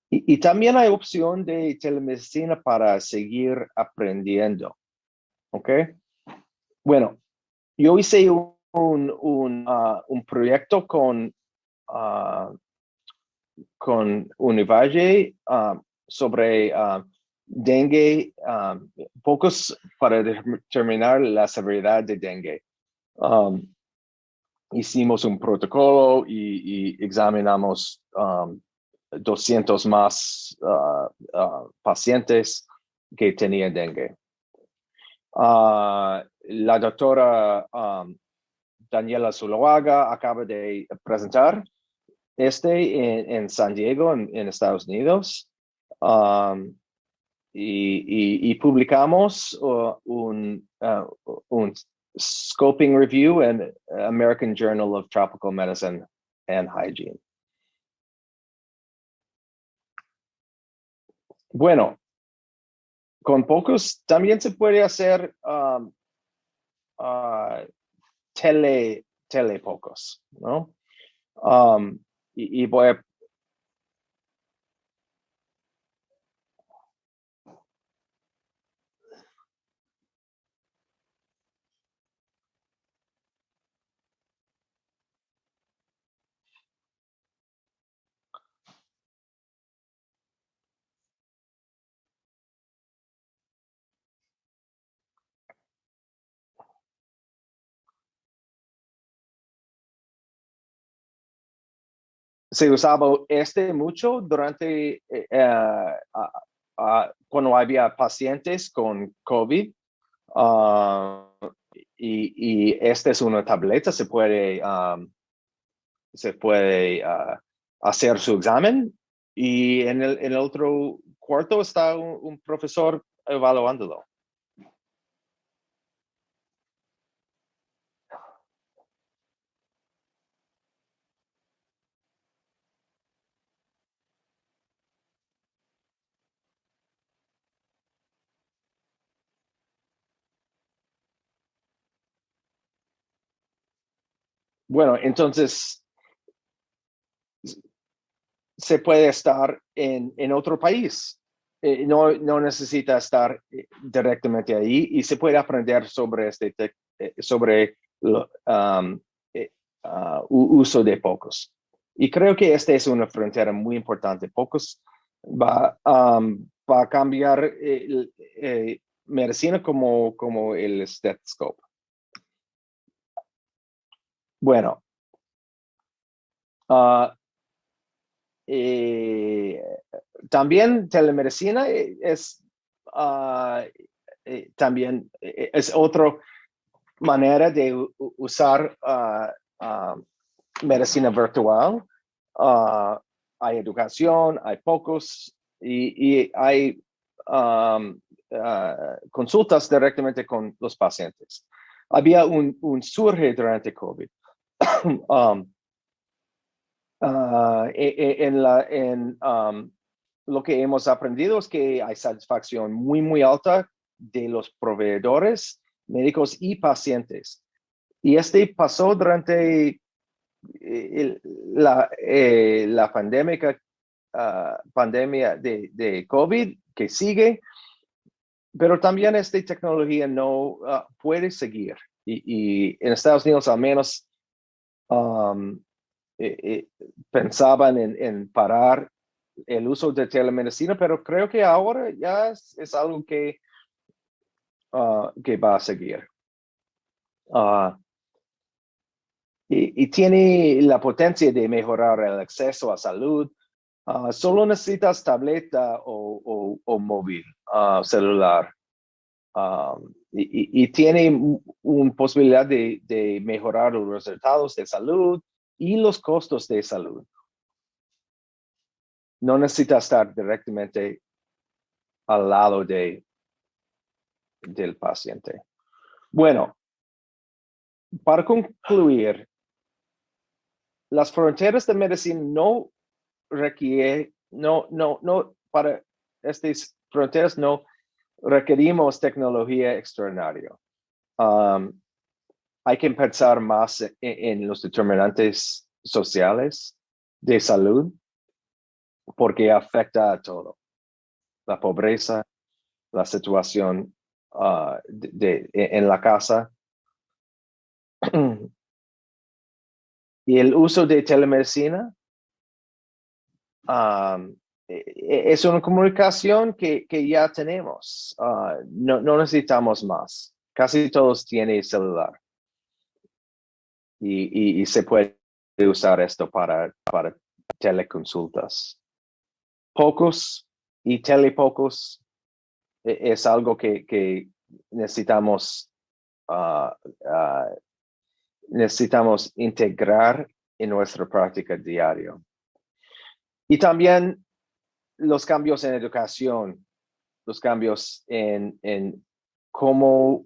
Y también hay opción de telemedicina para seguir aprendiendo. ¿Ok? Bueno, yo hice un proyecto con Univalle sobre dengue, pocos para determinar la severidad de dengue. Hicimos un protocolo y examinamos 200 más pacientes que tenían dengue. La doctora Daniela Zuloaga acaba de presentar en San Diego, en Estados Unidos, y publicamos un scoping review en American Journal of Tropical Medicine and Hygiene. Bueno, con pocos también se puede hacer telepocos, ¿no? Y voy a se usaba mucho durante cuando había pacientes con COVID. Y esta es una tableta, se puede hacer su examen y en el otro cuarto está un profesor evaluándolo. Bueno, entonces se puede estar en otro país. No necesita estar directamente ahí y se puede aprender sobre uso de POCUS. Y creo que esta es una frontera muy importante. POCUS va a cambiar medicina como el stethoscope. Bueno, también telemedicina también es otra manera de usar medicina virtual. Hay educación, hay pocos y hay consultas directamente con los pacientes. Había un surge durante COVID. Lo que hemos aprendido es que hay satisfacción muy, muy alta de los proveedores, médicos y pacientes. Y pasó durante la pandemia de COVID que sigue, pero también esta tecnología no puede seguir. Y en Estados Unidos al menos pensaban en parar el uso de telemedicina, pero creo que ahora ya es algo que va a seguir. Y tiene la potencia de mejorar el acceso a salud. Solo necesitas tableta o móvil celular. Y tiene una posibilidad de mejorar los resultados de salud y los costos de salud. No necesita estar directamente al lado del paciente. Bueno, para concluir, las fronteras de medicina no requieren, para estas fronteras no requerimos tecnología extraordinaria. Hay que pensar más en los determinantes sociales de salud porque afecta a todo. La pobreza, la situación en la casa, Y el uso de telemedicina es una comunicación que ya tenemos. No necesitamos más. Casi todos tienen celular. Y se puede usar esto para teleconsultas. Pocos y telepocos es algo que necesitamos integrar en nuestra práctica diaria. Y también los cambios en educación, los cambios en cómo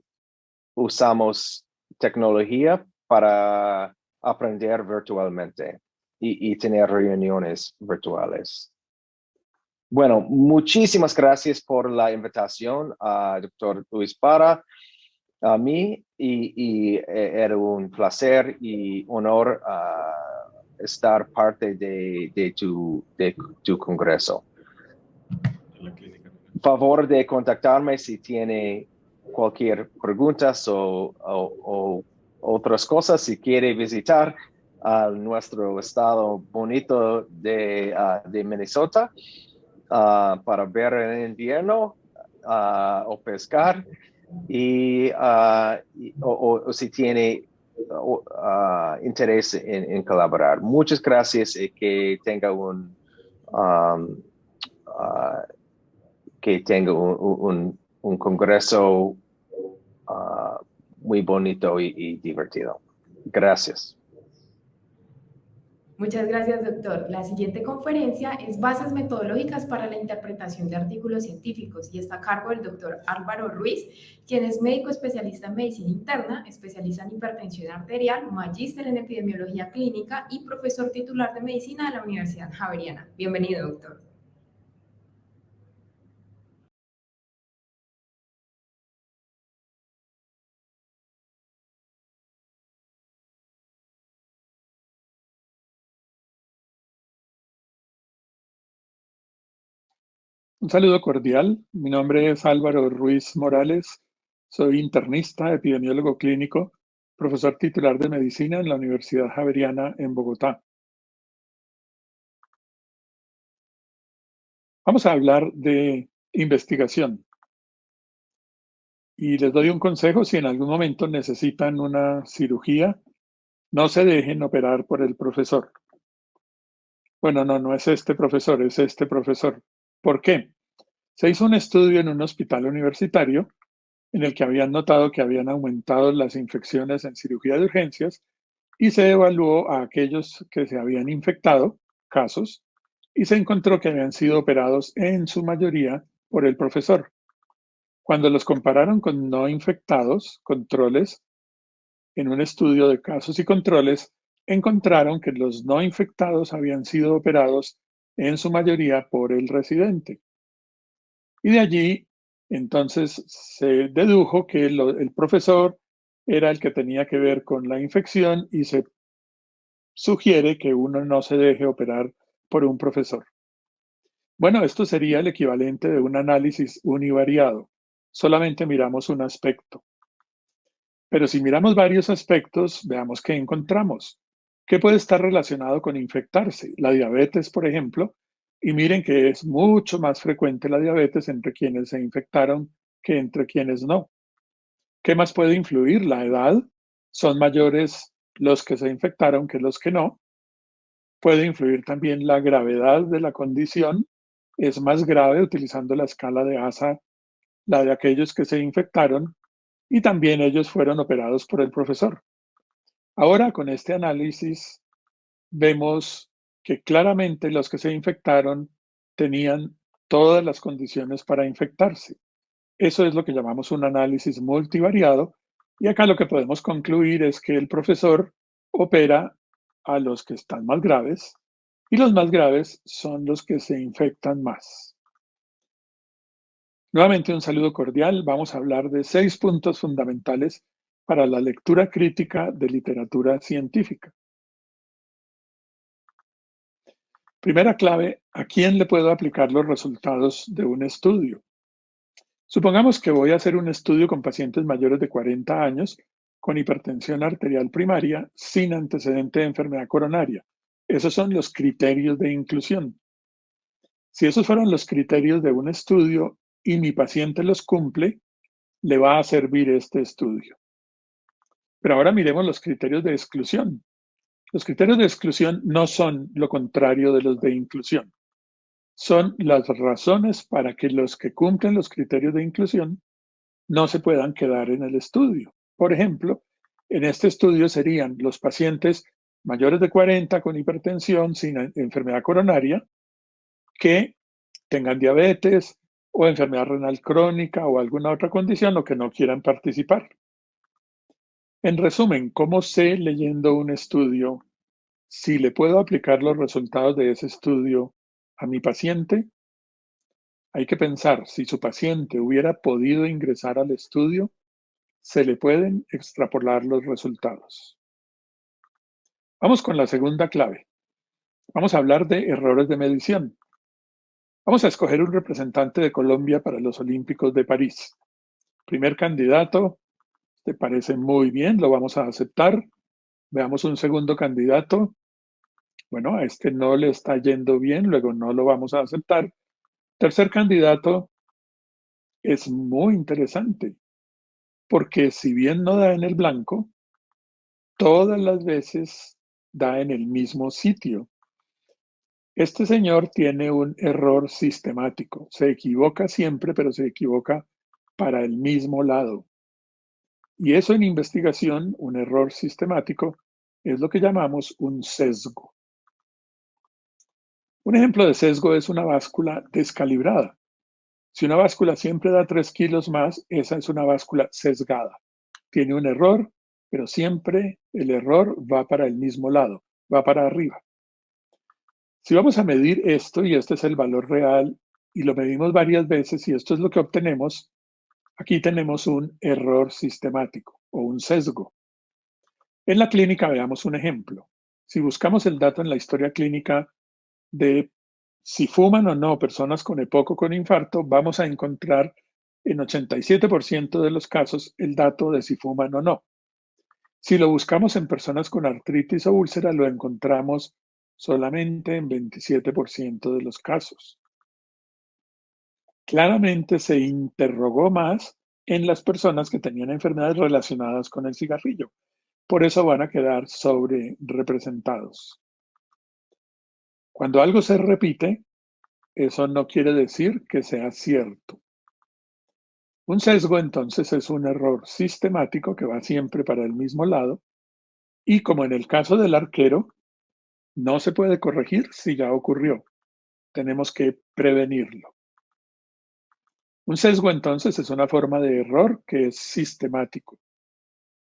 usamos tecnología para aprender virtualmente y tener reuniones virtuales. Bueno, muchísimas gracias por la invitación a Dr. Luis Parra, a mí, y era un placer y honor estar parte de tu congreso. Favor de contactarme si tiene cualquier preguntas o otras cosas, si quiere visitar nuestro estado bonito de Minnesota para ver en invierno o pescar o si tiene interés en colaborar. Muchas gracias y que tenga un congreso muy bonito y divertido. Gracias. Muchas gracias, doctor. La siguiente conferencia es Bases metodológicas para la interpretación de artículos científicos y está a cargo del doctor Álvaro Ruiz, quien es médico especialista en medicina interna, especialista en hipertensión arterial, magíster en epidemiología clínica y profesor titular de medicina de la Universidad Javeriana. Bienvenido, doctor. Un saludo cordial. Mi nombre es Álvaro Ruiz Morales. Soy internista, epidemiólogo clínico, profesor titular de medicina en la Universidad Javeriana en Bogotá. Vamos a hablar de investigación. Y les doy un consejo: si en algún momento necesitan una cirugía, no se dejen operar por el profesor. Bueno, no es este profesor, es este profesor. ¿Por qué? Se hizo un estudio en un hospital universitario en el que habían notado que habían aumentado las infecciones en cirugía de urgencias y se evaluó a aquellos que se habían infectado, casos, y se encontró que habían sido operados en su mayoría por el profesor. Cuando los compararon con no infectados, controles, en un estudio de casos y controles, encontraron que los no infectados habían sido operados en su mayoría por el residente. Y de allí, entonces, se dedujo que el profesor era el que tenía que ver con la infección y se sugiere que uno no se deje operar por un profesor. Bueno, esto sería el equivalente de un análisis univariado. Solamente miramos un aspecto. Pero si miramos varios aspectos, veamos qué encontramos. ¿Qué puede estar relacionado con infectarse? La diabetes, por ejemplo. Y miren que es mucho más frecuente la diabetes entre quienes se infectaron que entre quienes no. ¿Qué más puede influir? La edad. Son mayores los que se infectaron que los que no. Puede influir también la gravedad de la condición. Es más grave, utilizando la escala de ASA, la de aquellos que se infectaron, y también ellos fueron operados por el profesor. Ahora, con este análisis, vemos que claramente los que se infectaron tenían todas las condiciones para infectarse. Eso es lo que llamamos un análisis multivariado, y acá lo que podemos concluir es que el profesor opera a los que están más graves, y los más graves son los que se infectan más. Nuevamente un saludo cordial. Vamos a hablar de 6 puntos fundamentales para la lectura crítica de literatura científica. Primera clave: ¿a quién le puedo aplicar los resultados de un estudio? Supongamos que voy a hacer un estudio con pacientes mayores de 40 años con hipertensión arterial primaria sin antecedente de enfermedad coronaria. Esos son los criterios de inclusión. Si esos fueron los criterios de un estudio y mi paciente los cumple, le va a servir este estudio. Pero ahora miremos los criterios de exclusión. Los criterios de exclusión no son lo contrario de los de inclusión. Son las razones para que los que cumplen los criterios de inclusión no se puedan quedar en el estudio. Por ejemplo, en este estudio serían los pacientes mayores de 40 con hipertensión sin enfermedad coronaria, que tengan diabetes o enfermedad renal crónica o alguna otra condición o que no quieran participar. En resumen, ¿cómo sé leyendo un estudio si le puedo aplicar los resultados de ese estudio a mi paciente? Hay que pensar, si su paciente hubiera podido ingresar al estudio, se le pueden extrapolar los resultados. Vamos con la segunda clave. Vamos a hablar de errores de medición. Vamos a escoger un representante de Colombia para los Olímpicos de París. Primer candidato, ¿te parece muy bien? Lo vamos a aceptar. Veamos un segundo candidato. Bueno, a este no le está yendo bien, luego no lo vamos a aceptar. Tercer candidato es muy interesante, porque si bien no da en el blanco, todas las veces da en el mismo sitio. Este señor tiene un error sistemático. Se equivoca siempre, pero se equivoca para el mismo lado. Y eso en investigación, un error sistemático, es lo que llamamos un sesgo. Un ejemplo de sesgo es una báscula descalibrada. Si una báscula siempre da 3 kilos más, esa es una báscula sesgada. Tiene un error, pero siempre el error va para el mismo lado, va para arriba. Si vamos a medir esto, y este es el valor real, y lo medimos varias veces, y esto es lo que obtenemos, aquí tenemos un error sistemático o un sesgo. En la clínica veamos un ejemplo. Si buscamos el dato en la historia clínica de si fuman o no personas con EPOC o con infarto, vamos a encontrar en 87% de los casos el dato de si fuman o no. Si lo buscamos en personas con artritis o úlcera, lo encontramos solamente en 27% de los casos. Claramente se interrogó más en las personas que tenían enfermedades relacionadas con el cigarrillo. Por eso van a quedar sobre representados. Cuando algo se repite, eso no quiere decir que sea cierto. Un sesgo, entonces, es un error sistemático que va siempre para el mismo lado y, como en el caso del arquero, no se puede corregir si ya ocurrió. Tenemos que prevenirlo. Un sesgo, entonces, es una forma de error que es sistemático.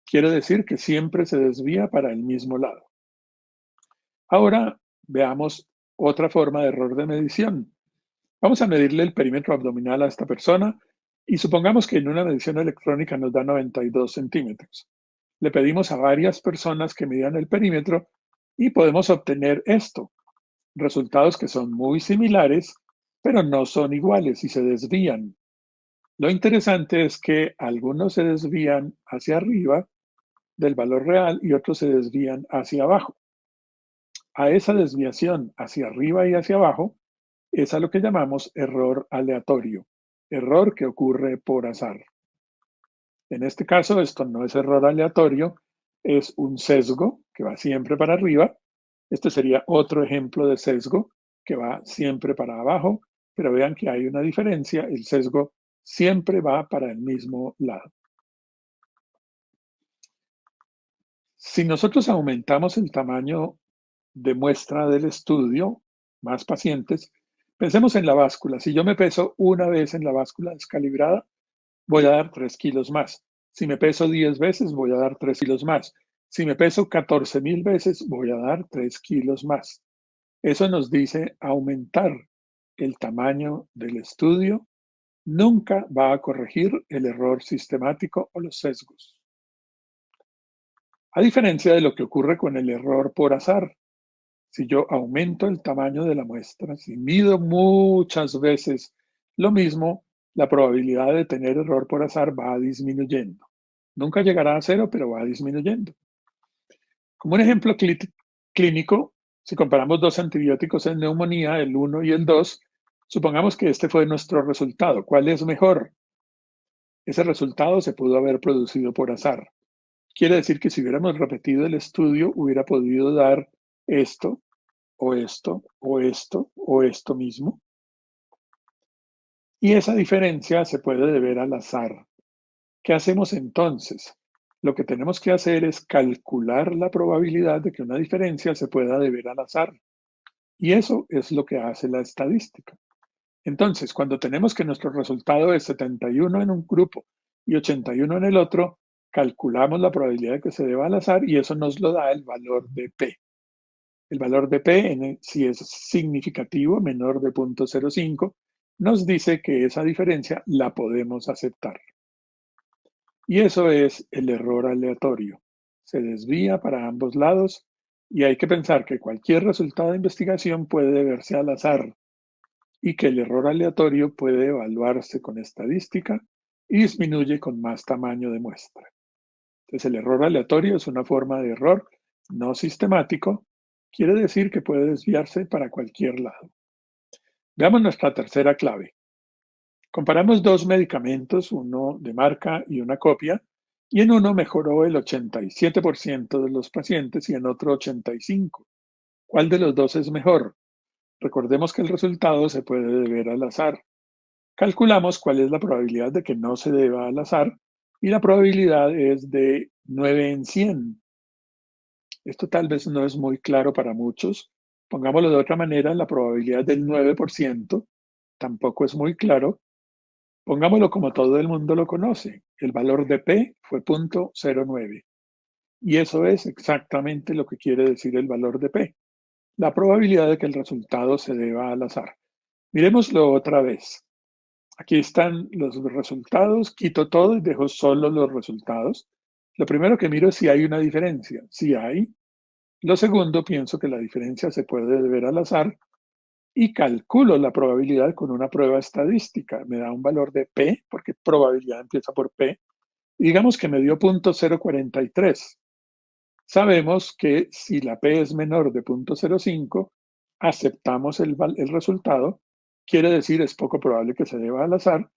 Quiere decir que siempre se desvía para el mismo lado. Ahora veamos otra forma de error de medición. Vamos a medirle el perímetro abdominal a esta persona y supongamos que en una medición electrónica nos da 92 centímetros. Le pedimos a varias personas que midan el perímetro y podemos obtener esto. Resultados que son muy similares, pero no son iguales y se desvían. Lo interesante es que algunos se desvían hacia arriba del valor real y otros se desvían hacia abajo. A esa desviación hacia arriba y hacia abajo es a lo que llamamos error aleatorio, error que ocurre por azar. En este caso, esto no es error aleatorio, es un sesgo que va siempre para arriba. Este sería otro ejemplo de sesgo que va siempre para abajo, pero vean que hay una diferencia, el sesgo siempre va para el mismo lado. Si nosotros aumentamos el tamaño de muestra del estudio, más pacientes, pensemos en la báscula. Si yo me peso una vez en la báscula descalibrada, voy a dar 3 kilos más. Si me peso 10 veces, voy a dar 3 kilos más. Si me peso 14,000 veces, voy a dar 3 kilos más. Eso nos dice aumentar el tamaño del estudio. Nunca va a corregir el error sistemático o los sesgos. A diferencia de lo que ocurre con el error por azar, si yo aumento el tamaño de la muestra, si mido muchas veces lo mismo, la probabilidad de tener error por azar va disminuyendo. Nunca llegará a 0, pero va disminuyendo. Como un ejemplo clínico, si comparamos dos antibióticos en neumonía, el 1 y el 2, supongamos que este fue nuestro resultado. ¿Cuál es mejor? Ese resultado se pudo haber producido por azar. Quiere decir que si hubiéramos repetido el estudio, hubiera podido dar esto, o esto, o esto, o esto mismo. Y esa diferencia se puede deber al azar. ¿Qué hacemos entonces? Lo que tenemos que hacer es calcular la probabilidad de que una diferencia se pueda deber al azar. Y eso es lo que hace la estadística. Entonces, cuando tenemos que nuestro resultado es 71 en un grupo y 81 en el otro, calculamos la probabilidad de que se deba al azar y eso nos lo da el valor de P. El valor de P, si es significativo, menor de 0.05, nos dice que esa diferencia la podemos aceptar. Y eso es el error aleatorio. Se desvía para ambos lados y hay que pensar que cualquier resultado de investigación puede deberse al azar y que el error aleatorio puede evaluarse con estadística y disminuye con más tamaño de muestra. Entonces, el error aleatorio es una forma de error no sistemático. Quiere decir que puede desviarse para cualquier lado. Veamos nuestra tercera clave. Comparamos dos medicamentos, uno de marca y una copia, y en uno mejoró el 87% de los pacientes y en otro 85%. ¿Cuál de los dos es mejor? Recordemos que el resultado se puede deber al azar. Calculamos cuál es la probabilidad de que no se deba al azar y la probabilidad es de 9 en 100. Esto tal vez no es muy claro para muchos. Pongámoslo de otra manera, la probabilidad del 9% tampoco es muy claro. Pongámoslo como todo el mundo lo conoce. El valor de P fue 0.09. Y eso es exactamente lo que quiere decir el valor de P. La probabilidad de que el resultado se deba al azar. Miremoslo otra vez. Aquí están los resultados. Quito todo y dejo solo los resultados. Lo primero que miro es si hay una diferencia. Si hay. Lo segundo, pienso que la diferencia se puede deber al azar y calculo la probabilidad con una prueba estadística. Me da un valor de P, porque probabilidad empieza por P, y digamos que me dio 0.043. Sabemos que si la P es menor de 0.05, aceptamos el resultado, quiere decir es poco probable que se deba al azar,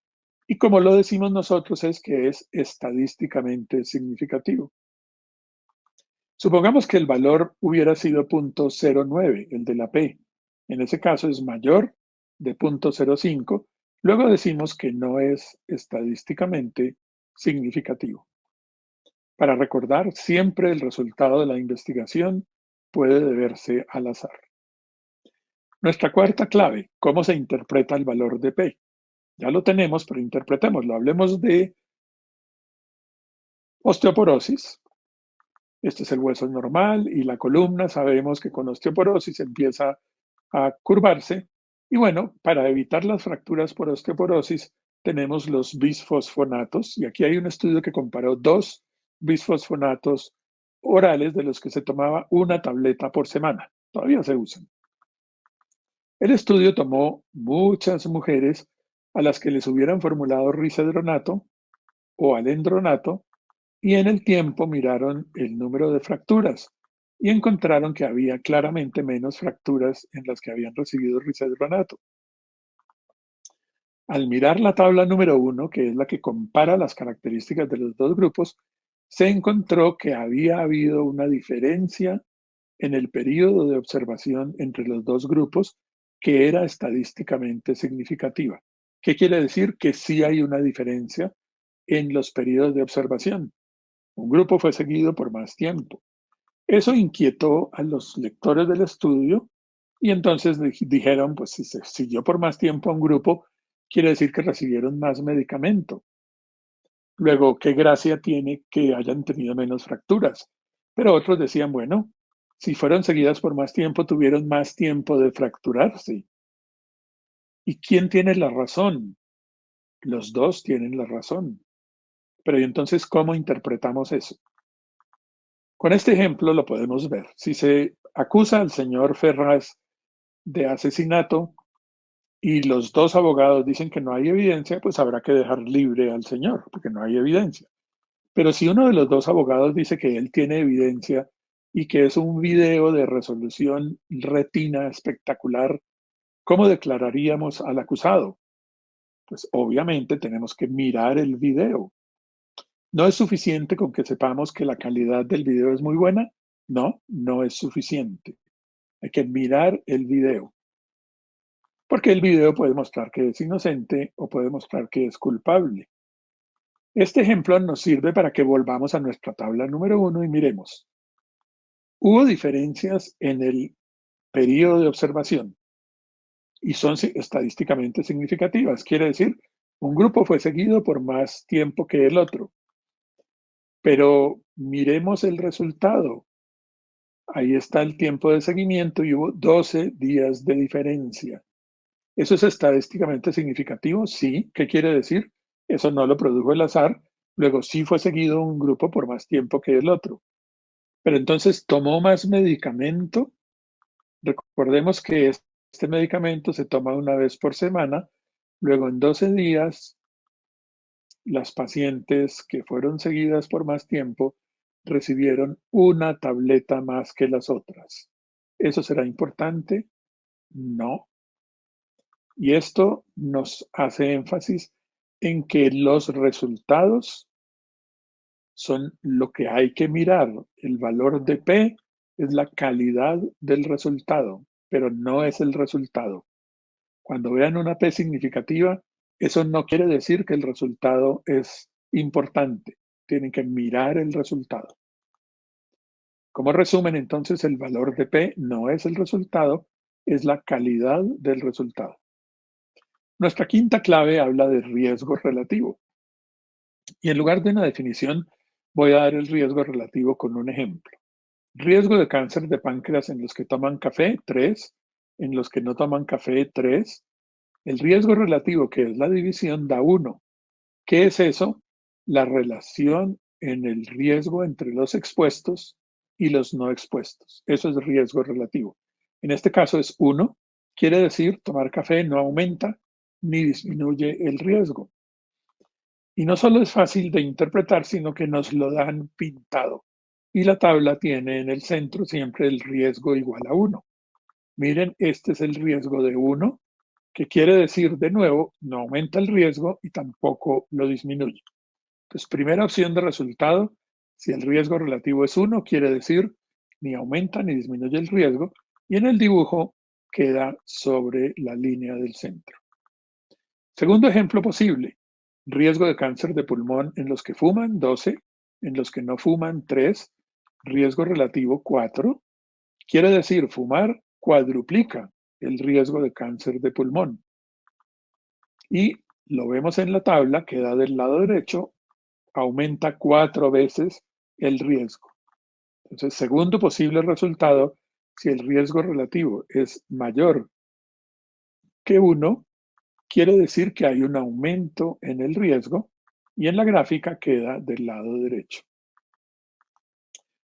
y como lo decimos nosotros es que es estadísticamente significativo. Supongamos que el valor hubiera sido 0.09, el de la P. En ese caso es mayor de 0.05. Luego decimos que no es estadísticamente significativo. Para recordar, siempre el resultado de la investigación puede deberse al azar. Nuestra cuarta clave, ¿cómo se interpreta el valor de P? Ya lo tenemos, pero interpretémoslo. Hablemos de osteoporosis. Este es el hueso normal y la columna. Sabemos que con osteoporosis empieza a curvarse. Y bueno, para evitar las fracturas por osteoporosis, tenemos los bisfosfonatos. Y aquí hay un estudio que comparó dos bisfosfonatos orales de los que se tomaba una tableta por semana. Todavía se usan. El estudio tomó muchas mujeres a las que les hubieran formulado risedronato o alendronato y en el tiempo miraron el número de fracturas y encontraron que había claramente menos fracturas en las que habían recibido risedronato. Al mirar la tabla número 1, que es la que compara las características de los dos grupos, se encontró que había habido una diferencia en el periodo de observación entre los dos grupos que era estadísticamente significativa. ¿Qué quiere decir? Que sí hay una diferencia en los periodos de observación. Un grupo fue seguido por más tiempo. Eso inquietó a los lectores del estudio y entonces dijeron, pues si se siguió por más tiempo a un grupo, quiere decir que recibieron más medicamento. Luego, ¿qué gracia tiene que hayan tenido menos fracturas? Pero otros decían, bueno, si fueron seguidas por más tiempo, tuvieron más tiempo de fracturarse. ¿Y quién tiene la razón? Los dos tienen la razón. Pero ¿y entonces cómo interpretamos eso? Con este ejemplo lo podemos ver. Si se acusa al señor Ferraz de asesinato y los dos abogados dicen que no hay evidencia, pues habrá que dejar libre al señor, porque no hay evidencia. Pero si uno de los dos abogados dice que él tiene evidencia y que es un video de resolución retina espectacular, ¿cómo declararíamos al acusado? Pues obviamente tenemos que mirar el video. ¿No es suficiente con que sepamos que la calidad del video es muy buena? No, no es suficiente. Hay que mirar el video. Porque el video puede mostrar que es inocente o puede mostrar que es culpable. Este ejemplo nos sirve para que volvamos a nuestra tabla número 1 y miremos. Hubo diferencias en el periodo de observación y son estadísticamente significativas. Quiere decir, un grupo fue seguido por más tiempo que el otro. Pero miremos el resultado. Ahí está el tiempo de seguimiento y hubo 12 días de diferencia. ¿Eso es estadísticamente significativo? Sí. ¿Qué quiere decir? Eso no lo produjo el azar. Luego sí fue seguido un grupo por más tiempo que el otro. Pero entonces, ¿tomó más medicamento? Recordemos que este medicamento se toma una vez por semana. Luego en 12 días, las pacientes que fueron seguidas por más tiempo recibieron una tableta más que las otras. ¿Eso será importante? No. Y esto nos hace énfasis en que los resultados son lo que hay que mirar. El valor de P es la calidad del resultado, pero no es el resultado. Cuando vean una P significativa, eso no quiere decir que el resultado es importante. Tienen que mirar el resultado. Como resumen, entonces, el valor de P no es el resultado, es la calidad del resultado. Nuestra quinta clave habla de riesgo relativo. Y en lugar de una definición, voy a dar el riesgo relativo con un ejemplo. Riesgo de cáncer de páncreas en los que toman café, 3. En los que no toman café, 3. El riesgo relativo, que es la división, da 1. ¿Qué es eso? La relación en el riesgo entre los expuestos y los no expuestos. Eso es riesgo relativo. En este caso es 1. Quiere decir, tomar café no aumenta ni disminuye el riesgo. Y no solo es fácil de interpretar, sino que nos lo dan pintado. Y la tabla tiene en el centro siempre el riesgo igual a 1. Miren, este es el riesgo de 1, que quiere decir, de nuevo, no aumenta el riesgo y tampoco lo disminuye. Entonces, primera opción de resultado, si el riesgo relativo es 1, quiere decir, ni aumenta ni disminuye el riesgo. Y en el dibujo queda sobre la línea del centro. Segundo ejemplo posible, riesgo de cáncer de pulmón en los que fuman, 12, en los que no fuman, 3, riesgo relativo, 4. Quiere decir, fumar cuadruplica el riesgo de cáncer de pulmón. Y lo vemos en la tabla, queda del lado derecho, aumenta 4 veces el riesgo. Entonces, segundo posible resultado, si el riesgo relativo es mayor que 1, quiere decir que hay un aumento en el riesgo y en la gráfica queda del lado derecho.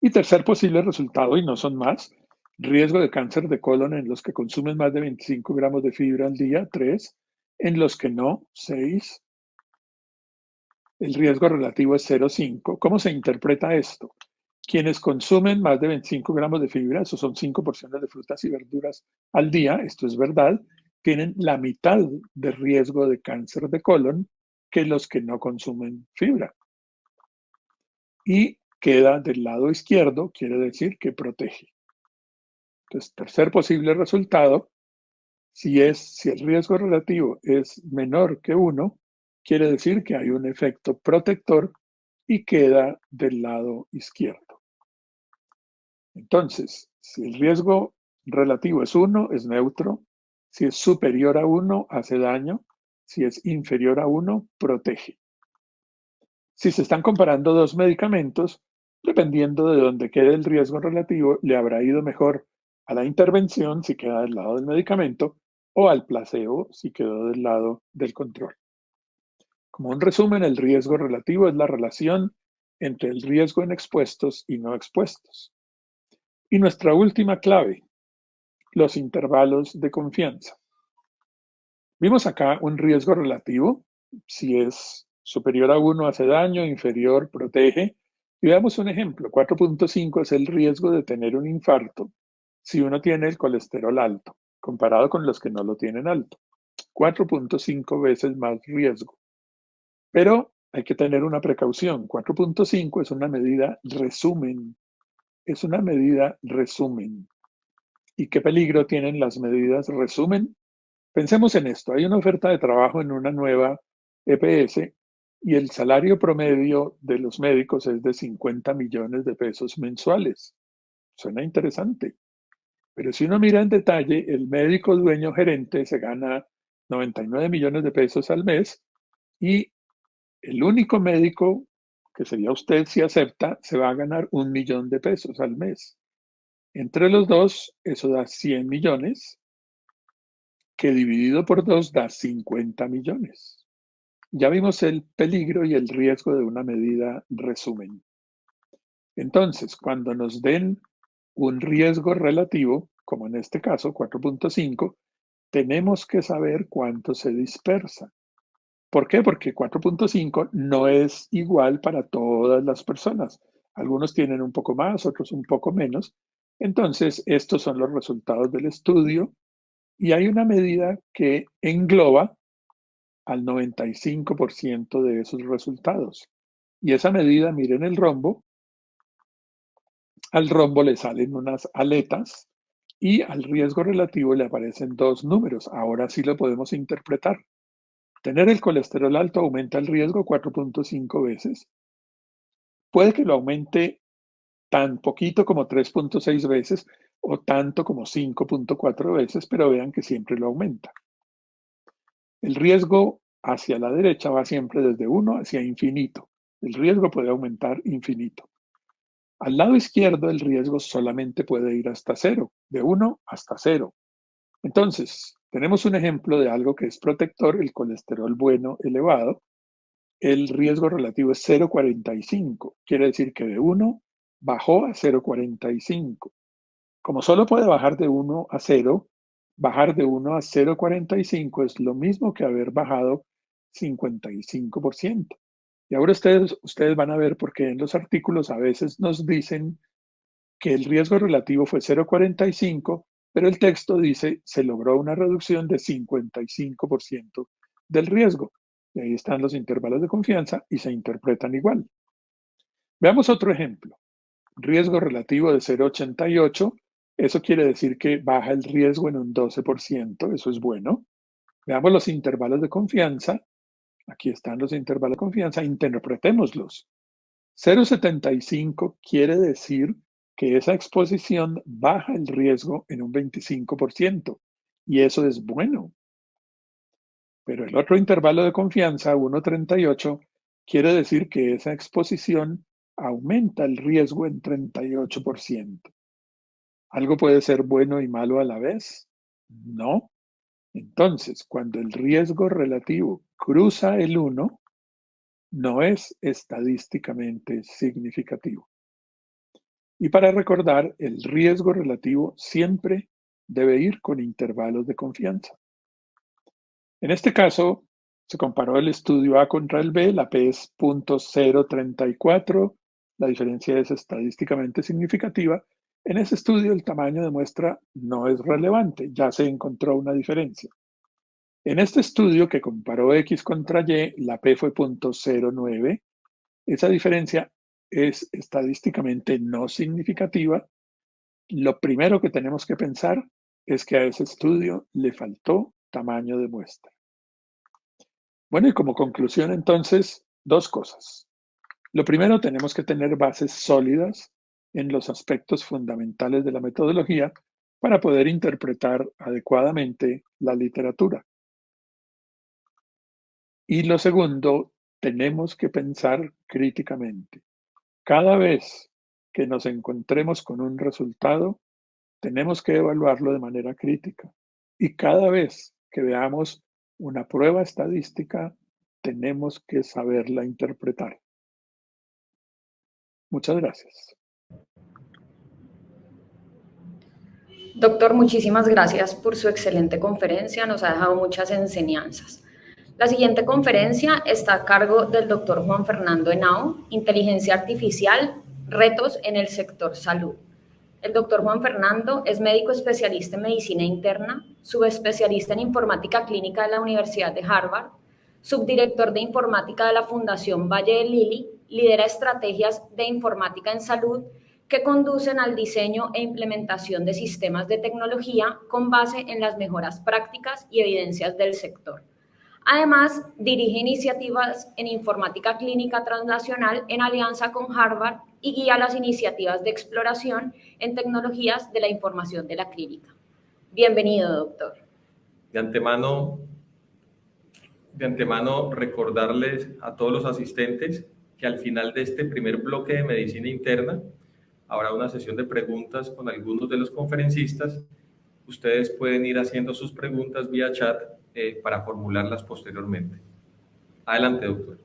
Y tercer posible resultado, y no son más, riesgo de cáncer de colon en los que consumen más de 25 gramos de fibra al día, 3, en los que no, 6. El riesgo relativo es 0,5. ¿Cómo se interpreta esto? Quienes consumen más de 25 gramos de fibra, eso son 5 porciones de frutas y verduras al día, esto es verdad, tienen la mitad de riesgo de cáncer de colon que los que no consumen fibra. Y queda del lado izquierdo, quiere decir que protege. Entonces, tercer posible resultado, si el riesgo relativo es menor que 1, quiere decir que hay un efecto protector y queda del lado izquierdo. Entonces, si el riesgo relativo es 1, es neutro. Si es superior a 1, hace daño. Si es inferior a 1, protege. Si se están comparando dos medicamentos, dependiendo de dónde quede el riesgo relativo, le habrá ido mejor a la intervención si queda del lado del medicamento o al placebo si quedó del lado del control. Como un resumen, el riesgo relativo es la relación entre el riesgo en expuestos y no expuestos. Y nuestra última clave, los intervalos de confianza. Vimos acá un riesgo relativo, si es Superior a 1 hace daño, inferior protege. Y veamos un ejemplo. 4.5 es el riesgo de tener un infarto si uno tiene el colesterol alto, comparado con los que no lo tienen alto. 4.5 veces más riesgo. Pero hay que tener una precaución. 4.5 es una medida resumen. Es una medida resumen. ¿Y qué peligro tienen las medidas resumen? Pensemos en esto. Hay una oferta de trabajo en una nueva EPS y el salario promedio de los médicos es de 50 millones de pesos mensuales. Suena interesante. Pero si uno mira en detalle, el médico dueño gerente se gana 99 millones de pesos al mes y el único médico, que sería usted si acepta, se va a ganar 1 millón de pesos al mes. Entre los dos, eso da 100 millones, que dividido por 2 da 50 millones. Ya vimos el peligro y el riesgo de una medida resumen. Entonces, cuando nos den un riesgo relativo, como en este caso 4.5, tenemos que saber cuánto se dispersa. ¿Por qué? Porque 4.5 no es igual para todas las personas. Algunos tienen un poco más, otros un poco menos. Entonces, estos son los resultados del estudio y hay una medida que engloba al 95% de esos resultados. Y esa medida, miren el rombo, al rombo le salen unas aletas y al riesgo relativo le aparecen 2 números. Ahora sí lo podemos interpretar. Tener el colesterol alto aumenta el riesgo 4.5 veces. Puede que lo aumente tan poquito como 3.6 veces o tanto como 5.4 veces, pero vean que siempre lo aumenta. El riesgo hacia la derecha va siempre desde 1 hacia infinito. El riesgo puede aumentar infinito. Al lado izquierdo, el riesgo solamente puede ir hasta 0, de 1 hasta 0. Entonces, tenemos un ejemplo de algo que es protector, el colesterol bueno elevado. El riesgo relativo es 0,45. Quiere decir que de 1 bajó a 0,45. Como solo puede bajar de 1 a 0, bajar de 1 a 0,45 es lo mismo que haber bajado 55%. Y ahora ustedes van a ver por qué en los artículos a veces nos dicen que el riesgo relativo fue 0,45, pero el texto dice se logró una reducción de 55% del riesgo. Y ahí están los intervalos de confianza y se interpretan igual. Veamos otro ejemplo. Riesgo relativo de 0,88. Eso quiere decir que baja el riesgo en un 12%. Eso es bueno. Veamos los intervalos de confianza. Aquí están los intervalos de confianza. Interpretémoslos. 0,75 quiere decir que esa exposición baja el riesgo en un 25%. Y eso es bueno. Pero el otro intervalo de confianza, 1,38, quiere decir que esa exposición aumenta el riesgo en 38%. ¿Algo puede ser bueno y malo a la vez? No. Entonces, cuando el riesgo relativo cruza el 1, no es estadísticamente significativo. Y para recordar, el riesgo relativo siempre debe ir con intervalos de confianza. En este caso, se comparó el estudio A contra el B, la P es 0.034, la diferencia es estadísticamente significativa. En ese estudio el tamaño de muestra no es relevante, ya se encontró una diferencia. En este estudio que comparó X contra Y, la P fue 0.09, esa diferencia es estadísticamente no significativa. Lo primero que tenemos que pensar es que a ese estudio le faltó tamaño de muestra. Bueno, y como conclusión entonces, 2 cosas. Lo primero, tenemos que tener bases sólidas en los aspectos fundamentales de la metodología para poder interpretar adecuadamente la literatura. Y lo segundo, tenemos que pensar críticamente. Cada vez que nos encontremos con un resultado, tenemos que evaluarlo de manera crítica. Y cada vez que veamos una prueba estadística, tenemos que saberla interpretar. Muchas gracias. Doctor, muchísimas gracias por su excelente conferencia. Nos ha dejado muchas enseñanzas. La siguiente conferencia está a cargo del doctor Juan Fernando Henao, Inteligencia Artificial, retos en el sector salud. El doctor Juan Fernando es médico especialista en medicina interna, subespecialista en informática clínica de la Universidad de Harvard, subdirector de informática de la Fundación Valle de Lili, lidera estrategias de informática en salud que conducen al diseño e implementación de sistemas de tecnología con base en las mejoras prácticas y evidencias del sector. Además, dirige iniciativas en informática clínica transnacional en alianza con Harvard y guía las iniciativas de exploración en tecnologías de la información de la clínica. Bienvenido, doctor. De antemano recordarles a todos los asistentes que al final de este primer bloque de medicina interna habrá una sesión de preguntas con algunos de los conferencistas. Ustedes pueden ir haciendo sus preguntas vía chat para formularlas posteriormente. Adelante, doctor.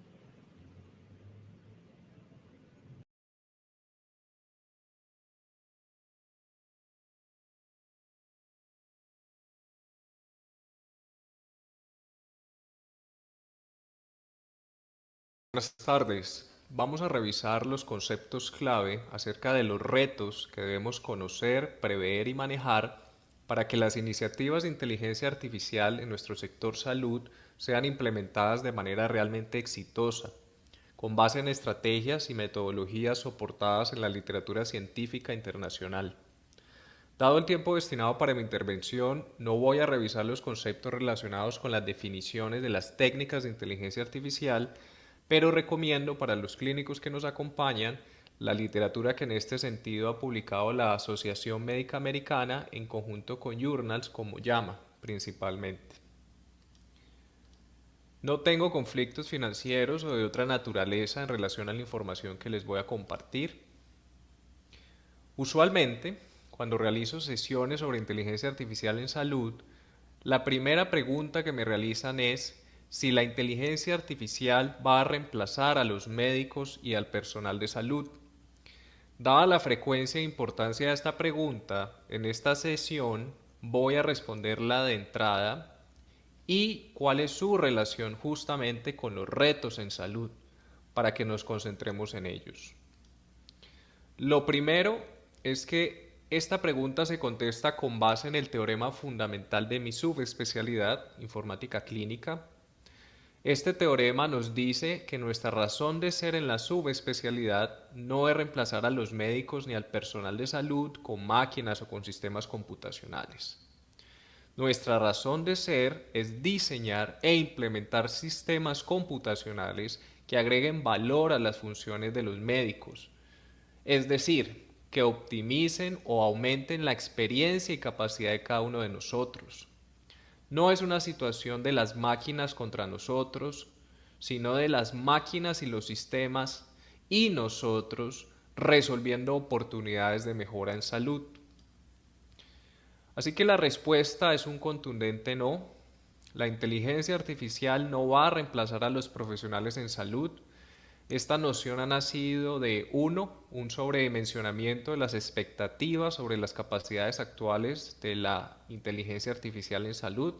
Buenas tardes. Vamos a revisar los conceptos clave acerca de los retos que debemos conocer, prever y manejar para que las iniciativas de inteligencia artificial en nuestro sector salud sean implementadas de manera realmente exitosa, con base en estrategias y metodologías soportadas en la literatura científica internacional. Dado el tiempo destinado para mi intervención, no voy a revisar los conceptos relacionados con las definiciones de las técnicas de inteligencia artificial, pero recomiendo para los clínicos que nos acompañan la literatura que en este sentido ha publicado la Asociación Médica Americana en conjunto con journals como JAMA principalmente. No tengo conflictos financieros o de otra naturaleza en relación a la información que les voy a compartir. Usualmente, cuando realizo sesiones sobre inteligencia artificial en salud, la primera pregunta que me realizan es si la inteligencia artificial va a reemplazar a los médicos y al personal de salud. Dada la frecuencia e importancia de esta pregunta, en esta sesión voy a responderla de entrada y cuál es su relación justamente con los retos en salud, para que nos concentremos en ellos. Lo primero es que esta pregunta se contesta con base en el teorema fundamental de mi subespecialidad, informática clínica. Este teorema nos dice que nuestra razón de ser en la subespecialidad no es reemplazar a los médicos ni al personal de salud con máquinas o con sistemas computacionales. Nuestra razón de ser es diseñar e implementar sistemas computacionales que agreguen valor a las funciones de los médicos, es decir, que optimicen o aumenten la experiencia y capacidad de cada uno de nosotros. No es una situación de las máquinas contra nosotros, sino de las máquinas y los sistemas y nosotros resolviendo oportunidades de mejora en salud. Así que la respuesta es un contundente no. La inteligencia artificial no va a reemplazar a los profesionales en salud. Esta noción ha nacido de un sobredimensionamiento de las expectativas sobre las capacidades actuales de la inteligencia artificial en salud.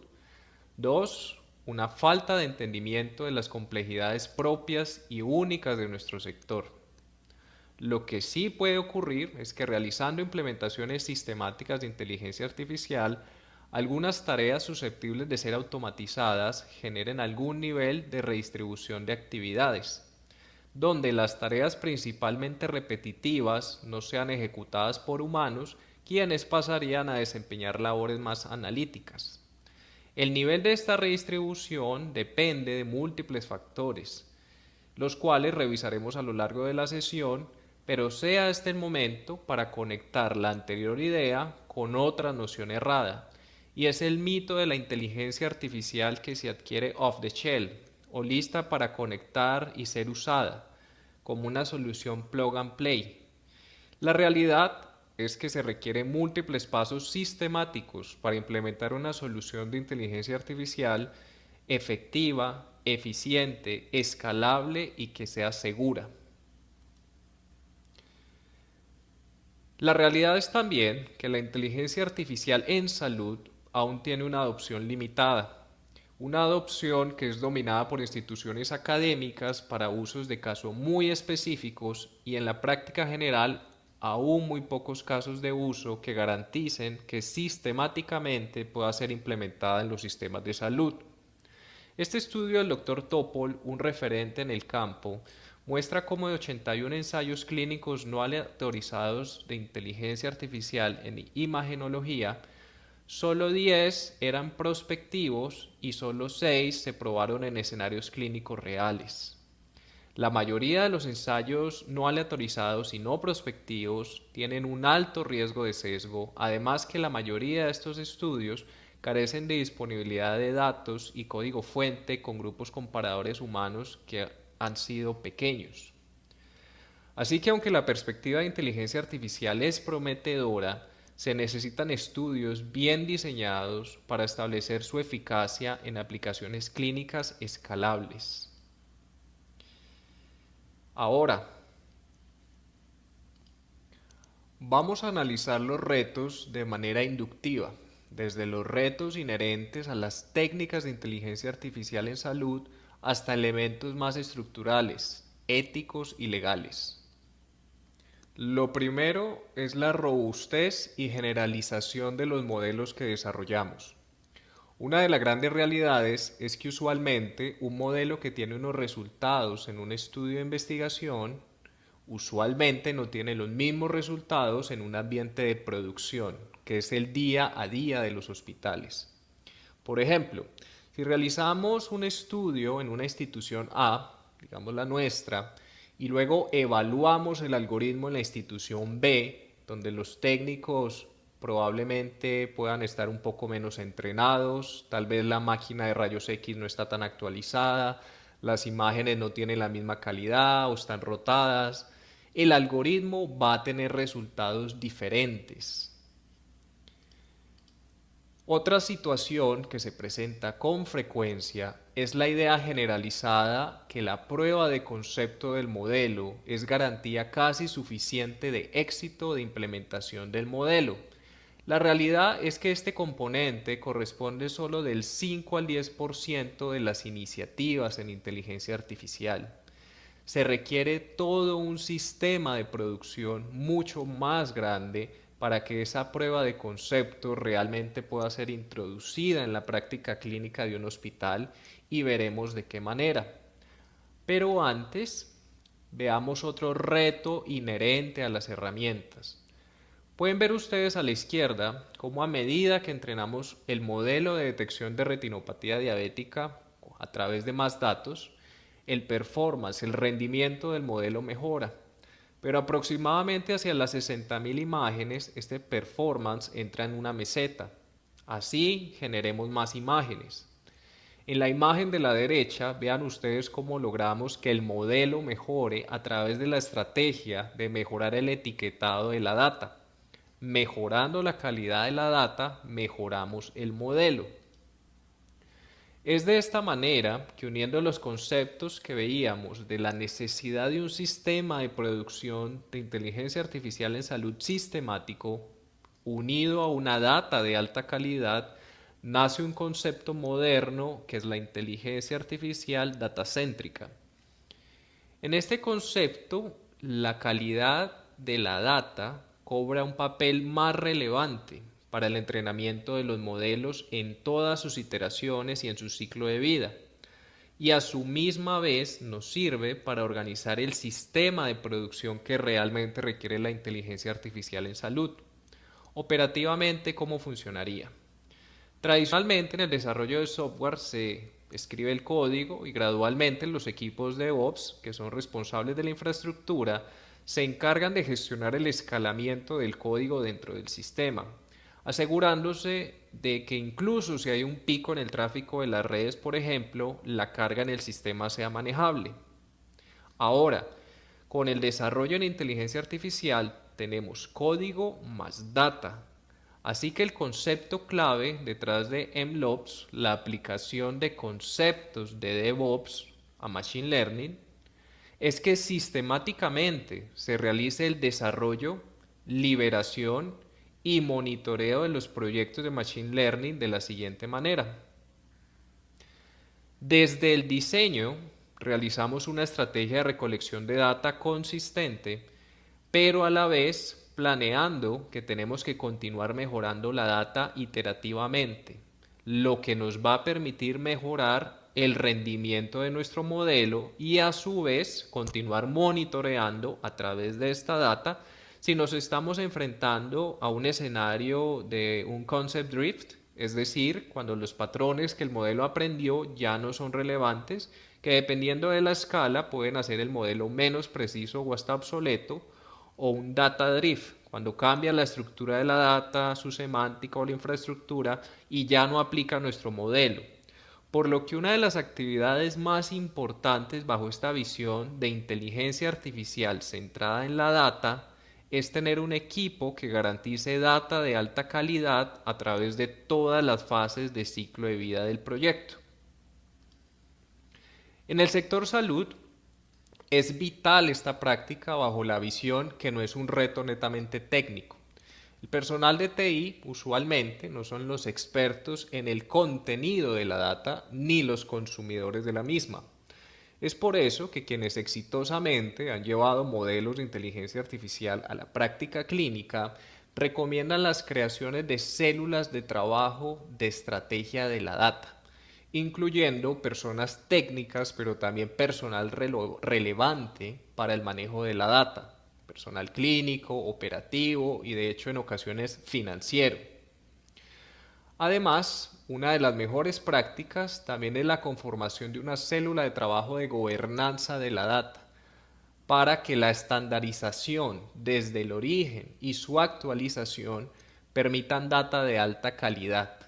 2, una falta de entendimiento de las complejidades propias y únicas de nuestro sector. Lo que sí puede ocurrir es que realizando implementaciones sistemáticas de inteligencia artificial, algunas tareas susceptibles de ser automatizadas generen algún nivel de redistribución de actividades, donde las tareas principalmente repetitivas no sean ejecutadas por humanos, quienes pasarían a desempeñar labores más analíticas. El nivel de esta redistribución depende de múltiples factores, los cuales revisaremos a lo largo de la sesión, pero sea este el momento para conectar la anterior idea con otra noción errada, y es el mito de la inteligencia artificial que se adquiere off the shelf, o lista para conectar y ser usada, como una solución plug and play. La realidad es que se requieren múltiples pasos sistemáticos para implementar una solución de inteligencia artificial efectiva, eficiente, escalable y que sea segura. La realidad es también que la inteligencia artificial en salud aún tiene una adopción limitada. una adopción que es dominada por instituciones académicas para usos de caso muy específicos y en la práctica general aún muy pocos casos de uso que garanticen que sistemáticamente pueda ser implementada en los sistemas de salud. Este estudio del Dr. Topol, un referente en el campo, muestra cómo de 81 ensayos clínicos no aleatorizados de inteligencia artificial en imagenología, solo 10 eran prospectivos y solo 6 se probaron en escenarios clínicos reales. La mayoría de los ensayos no aleatorizados y no prospectivos tienen un alto riesgo de sesgo, además que la mayoría de estos estudios carecen de disponibilidad de datos y código fuente con grupos comparadores humanos que han sido pequeños. Así que aunque la perspectiva de inteligencia artificial es prometedora, se necesitan estudios bien diseñados para establecer su eficacia en aplicaciones clínicas escalables. Ahora, vamos a analizar los retos de manera inductiva, desde los retos inherentes a las técnicas de inteligencia artificial en salud hasta elementos más estructurales, éticos y legales. Lo primero es la robustez y generalización de los modelos que desarrollamos. Una de las grandes realidades es que usualmente un modelo que tiene unos resultados en un estudio de investigación usualmente no tiene los mismos resultados en un ambiente de producción, que es el día a día de los hospitales. Por ejemplo, si realizamos un estudio en una institución A, digamos la nuestra, y luego evaluamos el algoritmo en la institución B, donde los técnicos probablemente puedan estar un poco menos entrenados, tal vez la máquina de rayos X no está tan actualizada, las imágenes no tienen la misma calidad o están rotadas, el algoritmo va a tener resultados diferentes. Otra situación que se presenta con frecuencia es la idea generalizada que la prueba de concepto del modelo es garantía casi suficiente de éxito de implementación del modelo. La realidad es que este componente corresponde solo del 5 al 10% de las iniciativas en inteligencia artificial. Se requiere todo un sistema de producción mucho más grande para que esa prueba de concepto realmente pueda ser introducida en la práctica clínica de un hospital y veremos de qué manera. Pero antes, veamos otro reto inherente a las herramientas. Pueden ver ustedes a la izquierda cómo a medida que entrenamos el modelo de detección de retinopatía diabética a través de más datos, el performance, el rendimiento del modelo mejora. Pero aproximadamente hacia las 60.000 imágenes, este performance entra en una meseta. Así generemos más imágenes. En la imagen de la derecha, vean ustedes cómo logramos que el modelo mejore a través de la estrategia de mejorar el etiquetado de la data. Mejorando la calidad de la data, mejoramos el modelo. Es de esta manera que, uniendo los conceptos que veíamos de la necesidad de un sistema de producción de inteligencia artificial en salud sistemático, unido a una data de alta calidad, nace un concepto moderno que es la inteligencia artificial datacéntrica. En este concepto, la calidad de la data cobra un papel más relevante para el entrenamiento de los modelos en todas sus iteraciones y en su ciclo de vida, y a su misma vez nos sirve para organizar el sistema de producción que realmente requiere la inteligencia artificial en salud. Operativamente, ¿cómo funcionaría? Tradicionalmente, en el desarrollo de software se escribe el código y gradualmente los equipos de DevOps, que son responsables de la infraestructura, se encargan de gestionar el escalamiento del código dentro del sistema, asegurándose de que incluso si hay un pico en el tráfico de las redes, por ejemplo, la carga en el sistema sea manejable. Ahora, con el desarrollo en inteligencia artificial tenemos código más data. Así que el concepto clave detrás de MLOps, la aplicación de conceptos de DevOps a Machine Learning, es que sistemáticamente se realice el desarrollo, liberación y monitoreo de los proyectos de Machine Learning de la siguiente manera. Desde el diseño, realizamos una estrategia de recolección de data consistente, pero a la vez planeando que tenemos que continuar mejorando la data iterativamente, lo que nos va a permitir mejorar el rendimiento de nuestro modelo y a su vez continuar monitoreando a través de esta data si nos estamos enfrentando a un escenario de un concept drift, es decir, cuando los patrones que el modelo aprendió ya no son relevantes, que dependiendo de la escala pueden hacer el modelo menos preciso o hasta obsoleto, o un data drift, cuando cambia la estructura de la data, su semántica o la infraestructura y ya no aplica nuestro modelo. Por lo que una de las actividades más importantes bajo esta visión de inteligencia artificial centrada en la data es tener un equipo que garantice data de alta calidad a través de todas las fases de ciclo de vida del proyecto. En el sector salud, es vital esta práctica bajo la visión que no es un reto netamente técnico. El personal de TI usualmente no son los expertos en el contenido de la data ni los consumidores de la misma. Es por eso que quienes exitosamente han llevado modelos de inteligencia artificial a la práctica clínica recomiendan las creaciones de células de trabajo de estrategia de la data, incluyendo personas técnicas, pero también personal relevante para el manejo de la data, personal clínico, operativo y de hecho en ocasiones financiero. Además, una de las mejores prácticas también es la conformación de una célula de trabajo de gobernanza de la data, para que la estandarización desde el origen y su actualización permitan data de alta calidad.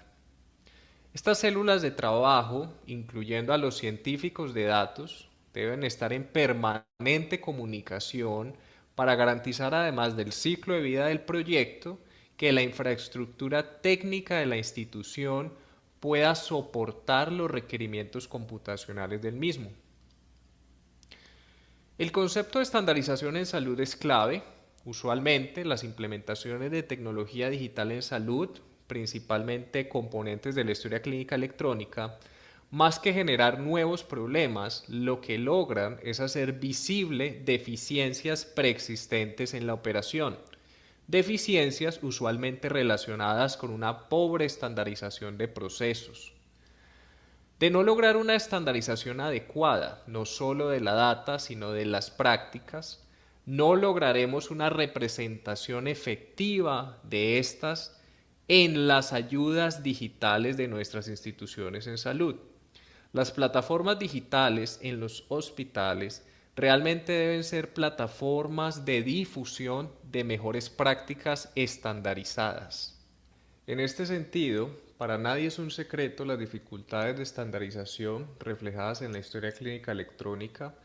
Estas células de trabajo, incluyendo a los científicos de datos, deben estar en permanente comunicación para garantizar, además del ciclo de vida del proyecto, que la infraestructura técnica de la institución pueda soportar los requerimientos computacionales del mismo. El concepto de estandarización en salud es clave. Usualmente, las implementaciones de tecnología digital en salud, principalmente componentes de la historia clínica electrónica, más que generar nuevos problemas, lo que logran es hacer visible deficiencias preexistentes en la operación, deficiencias usualmente relacionadas con una pobre estandarización de procesos. De no lograr una estandarización adecuada, no solo de la data, sino de las prácticas, no lograremos una representación efectiva de estas en las ayudas digitales de nuestras instituciones en salud. Las plataformas digitales en los hospitales realmente deben ser plataformas de difusión de mejores prácticas estandarizadas. En este sentido, para nadie es un secreto las dificultades de estandarización reflejadas en la historia clínica electrónica,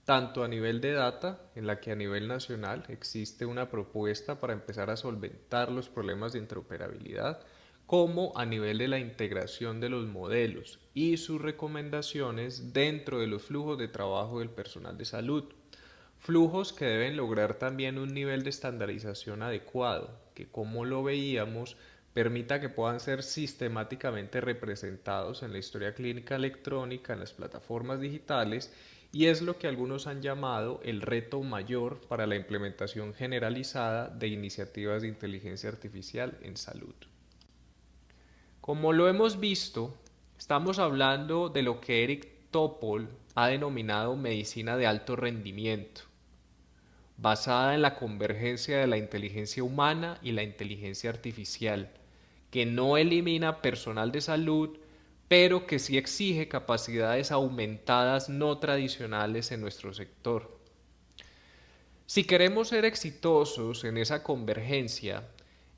tanto a nivel de data, en la que a nivel nacional existe una propuesta para empezar a solventar los problemas de interoperabilidad, como a nivel de la integración de los modelos y sus recomendaciones dentro de los flujos de trabajo del personal de salud. Flujos que deben lograr también un nivel de estandarización adecuado, que como lo veíamos, permita que puedan ser sistemáticamente representados en la historia clínica electrónica, en las plataformas digitales, y es lo que algunos han llamado el reto mayor para la implementación generalizada de iniciativas de inteligencia artificial en salud. Como lo hemos visto, estamos hablando de lo que Eric Topol ha denominado medicina de alto rendimiento, basada en la convergencia de la inteligencia humana y la inteligencia artificial, que no elimina personal de salud, pero que sí exige capacidades aumentadas no tradicionales en nuestro sector. Si queremos ser exitosos en esa convergencia,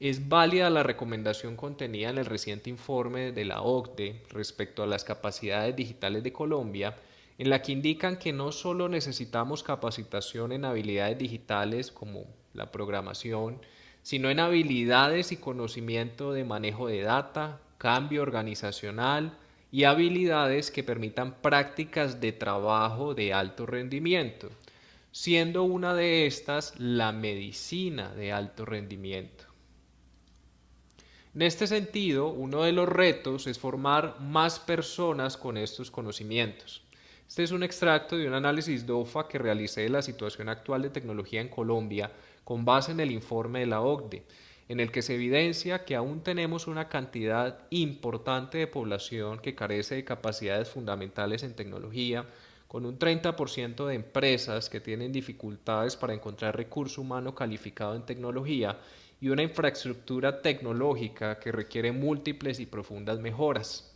es válida la recomendación contenida en el reciente informe de la OCDE respecto a las capacidades digitales de Colombia, en la que indican que no solo necesitamos capacitación en habilidades digitales como la programación, sino en habilidades y conocimiento de manejo de data, cambio organizacional y habilidades que permitan prácticas de trabajo de alto rendimiento, siendo una de estas la medicina de alto rendimiento. En este sentido, uno de los retos es formar más personas con estos conocimientos. Este es un extracto de un análisis DOFA que realicé de la situación actual de tecnología en Colombia con base en el informe de la OCDE, en el que se evidencia que aún tenemos una cantidad importante de población que carece de capacidades fundamentales en tecnología, con un 30% de empresas que tienen dificultades para encontrar recurso humano calificado en tecnología y una infraestructura tecnológica que requiere múltiples y profundas mejoras.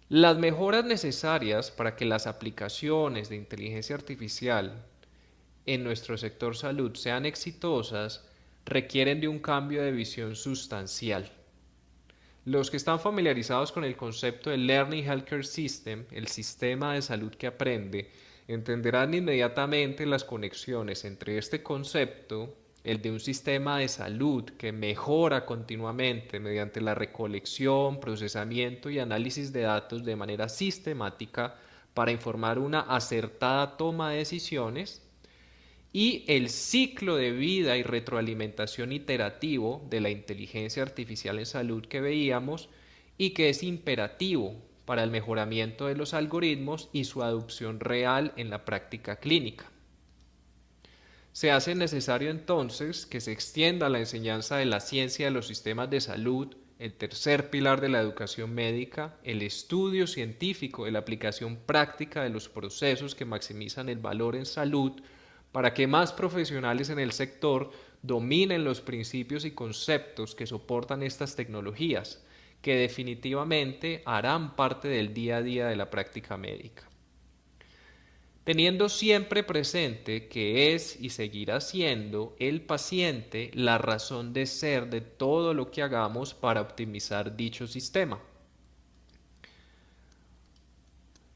Las mejoras necesarias para que las aplicaciones de inteligencia artificial en nuestro sector salud sean exitosas requieren de un cambio de visión sustancial. Los que están familiarizados con el concepto de Learning Healthcare System, el sistema de salud que aprende, entenderán inmediatamente las conexiones entre este concepto, el de un sistema de salud que mejora continuamente mediante la recolección, procesamiento y análisis de datos de manera sistemática para informar una acertada toma de decisiones, y el ciclo de vida y retroalimentación iterativo de la inteligencia artificial en salud que veíamos y que es imperativo para el mejoramiento de los algoritmos y su adopción real en la práctica clínica. Se hace necesario entonces que se extienda la enseñanza de la ciencia de los sistemas de salud, el tercer pilar de la educación médica, el estudio científico de la aplicación práctica de los procesos que maximizan el valor en salud, para que más profesionales en el sector dominen los principios y conceptos que soportan estas tecnologías, que definitivamente harán parte del día a día de la práctica médica. Teniendo siempre presente que es y seguirá siendo el paciente la razón de ser de todo lo que hagamos para optimizar dicho sistema.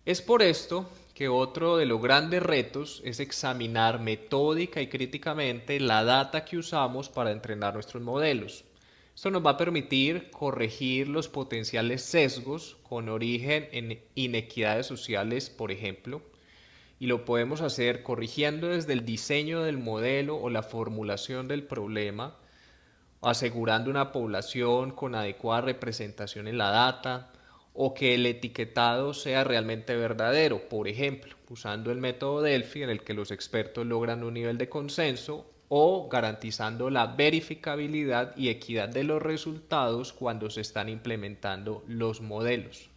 Es por esto que otro de los grandes retos es examinar metódica y críticamente la data que usamos para entrenar nuestros modelos. Esto nos va a permitir corregir los potenciales sesgos con origen en inequidades sociales, por ejemplo, y lo podemos hacer corrigiendo desde el diseño del modelo o la formulación del problema, asegurando una población con adecuada representación en la data, o que el etiquetado sea realmente verdadero, por ejemplo, usando el método Delphi en el que los expertos logran un nivel de consenso, o garantizando la verificabilidad y equidad de los resultados cuando se están implementando los modelos.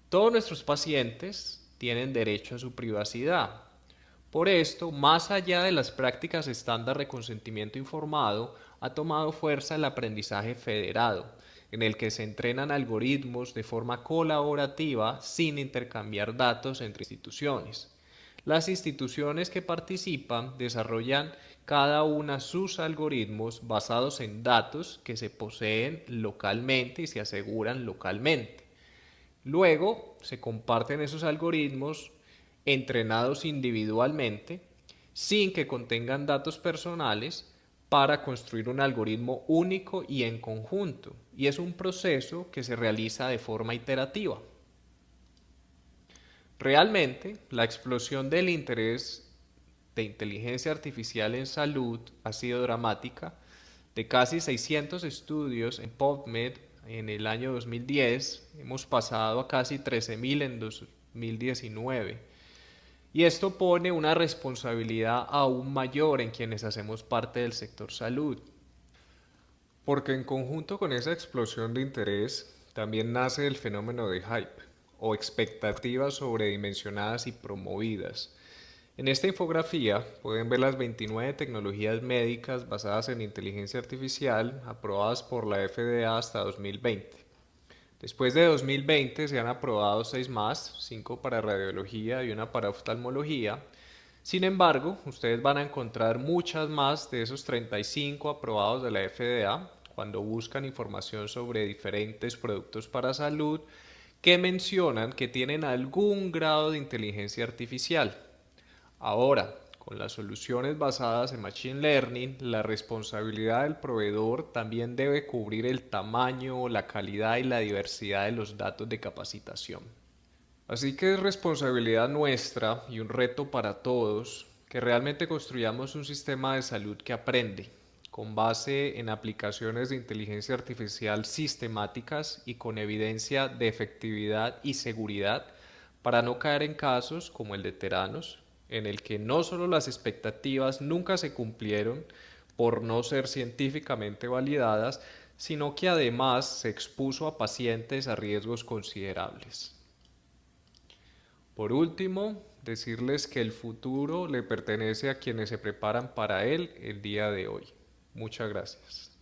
Todos nuestros pacientes tienen derecho a su privacidad. Por esto, más allá de las prácticas estándar de consentimiento informado, ha tomado fuerza el aprendizaje federado, en el que se entrenan algoritmos de forma colaborativa sin intercambiar datos entre instituciones. Las instituciones que participan desarrollan cada una sus algoritmos basados en datos que se poseen localmente y se aseguran localmente. Luego se comparten esos algoritmos entrenados individualmente sin que contengan datos personales para construir un algoritmo único y en conjunto, y es un proceso que se realiza de forma iterativa. Realmente, la explosión del interés de inteligencia artificial en salud ha sido dramática. De casi 600 estudios en PubMed en el año 2010, hemos pasado a casi 13.000 en 2019. Y esto pone una responsabilidad aún mayor en quienes hacemos parte del sector salud. Porque en conjunto con esa explosión de interés, también nace el fenómeno de hype, o expectativas sobredimensionadas y promovidas. En esta infografía pueden ver las 29 tecnologías médicas basadas en inteligencia artificial aprobadas por la FDA hasta 2020. Después de 2020 se han aprobado 6 más, 5 para radiología y 1 para oftalmología. Sin embargo, ustedes van a encontrar muchas más de esos 35 aprobados de la FDA cuando buscan información sobre diferentes productos para salud que mencionan que tienen algún grado de inteligencia artificial. Ahora, con las soluciones basadas en Machine Learning, la responsabilidad del proveedor también debe cubrir el tamaño, la calidad y la diversidad de los datos de capacitación. Así que es responsabilidad nuestra y un reto para todos que realmente construyamos un sistema de salud que aprende, con base en aplicaciones de inteligencia artificial sistemáticas y con evidencia de efectividad y seguridad para no caer en casos como el de Theranos, en el que no solo las expectativas nunca se cumplieron por no ser científicamente validadas, sino que además se expuso a pacientes a riesgos considerables. Por último, decirles que el futuro le pertenece a quienes se preparan para él el día de hoy. Muchas gracias.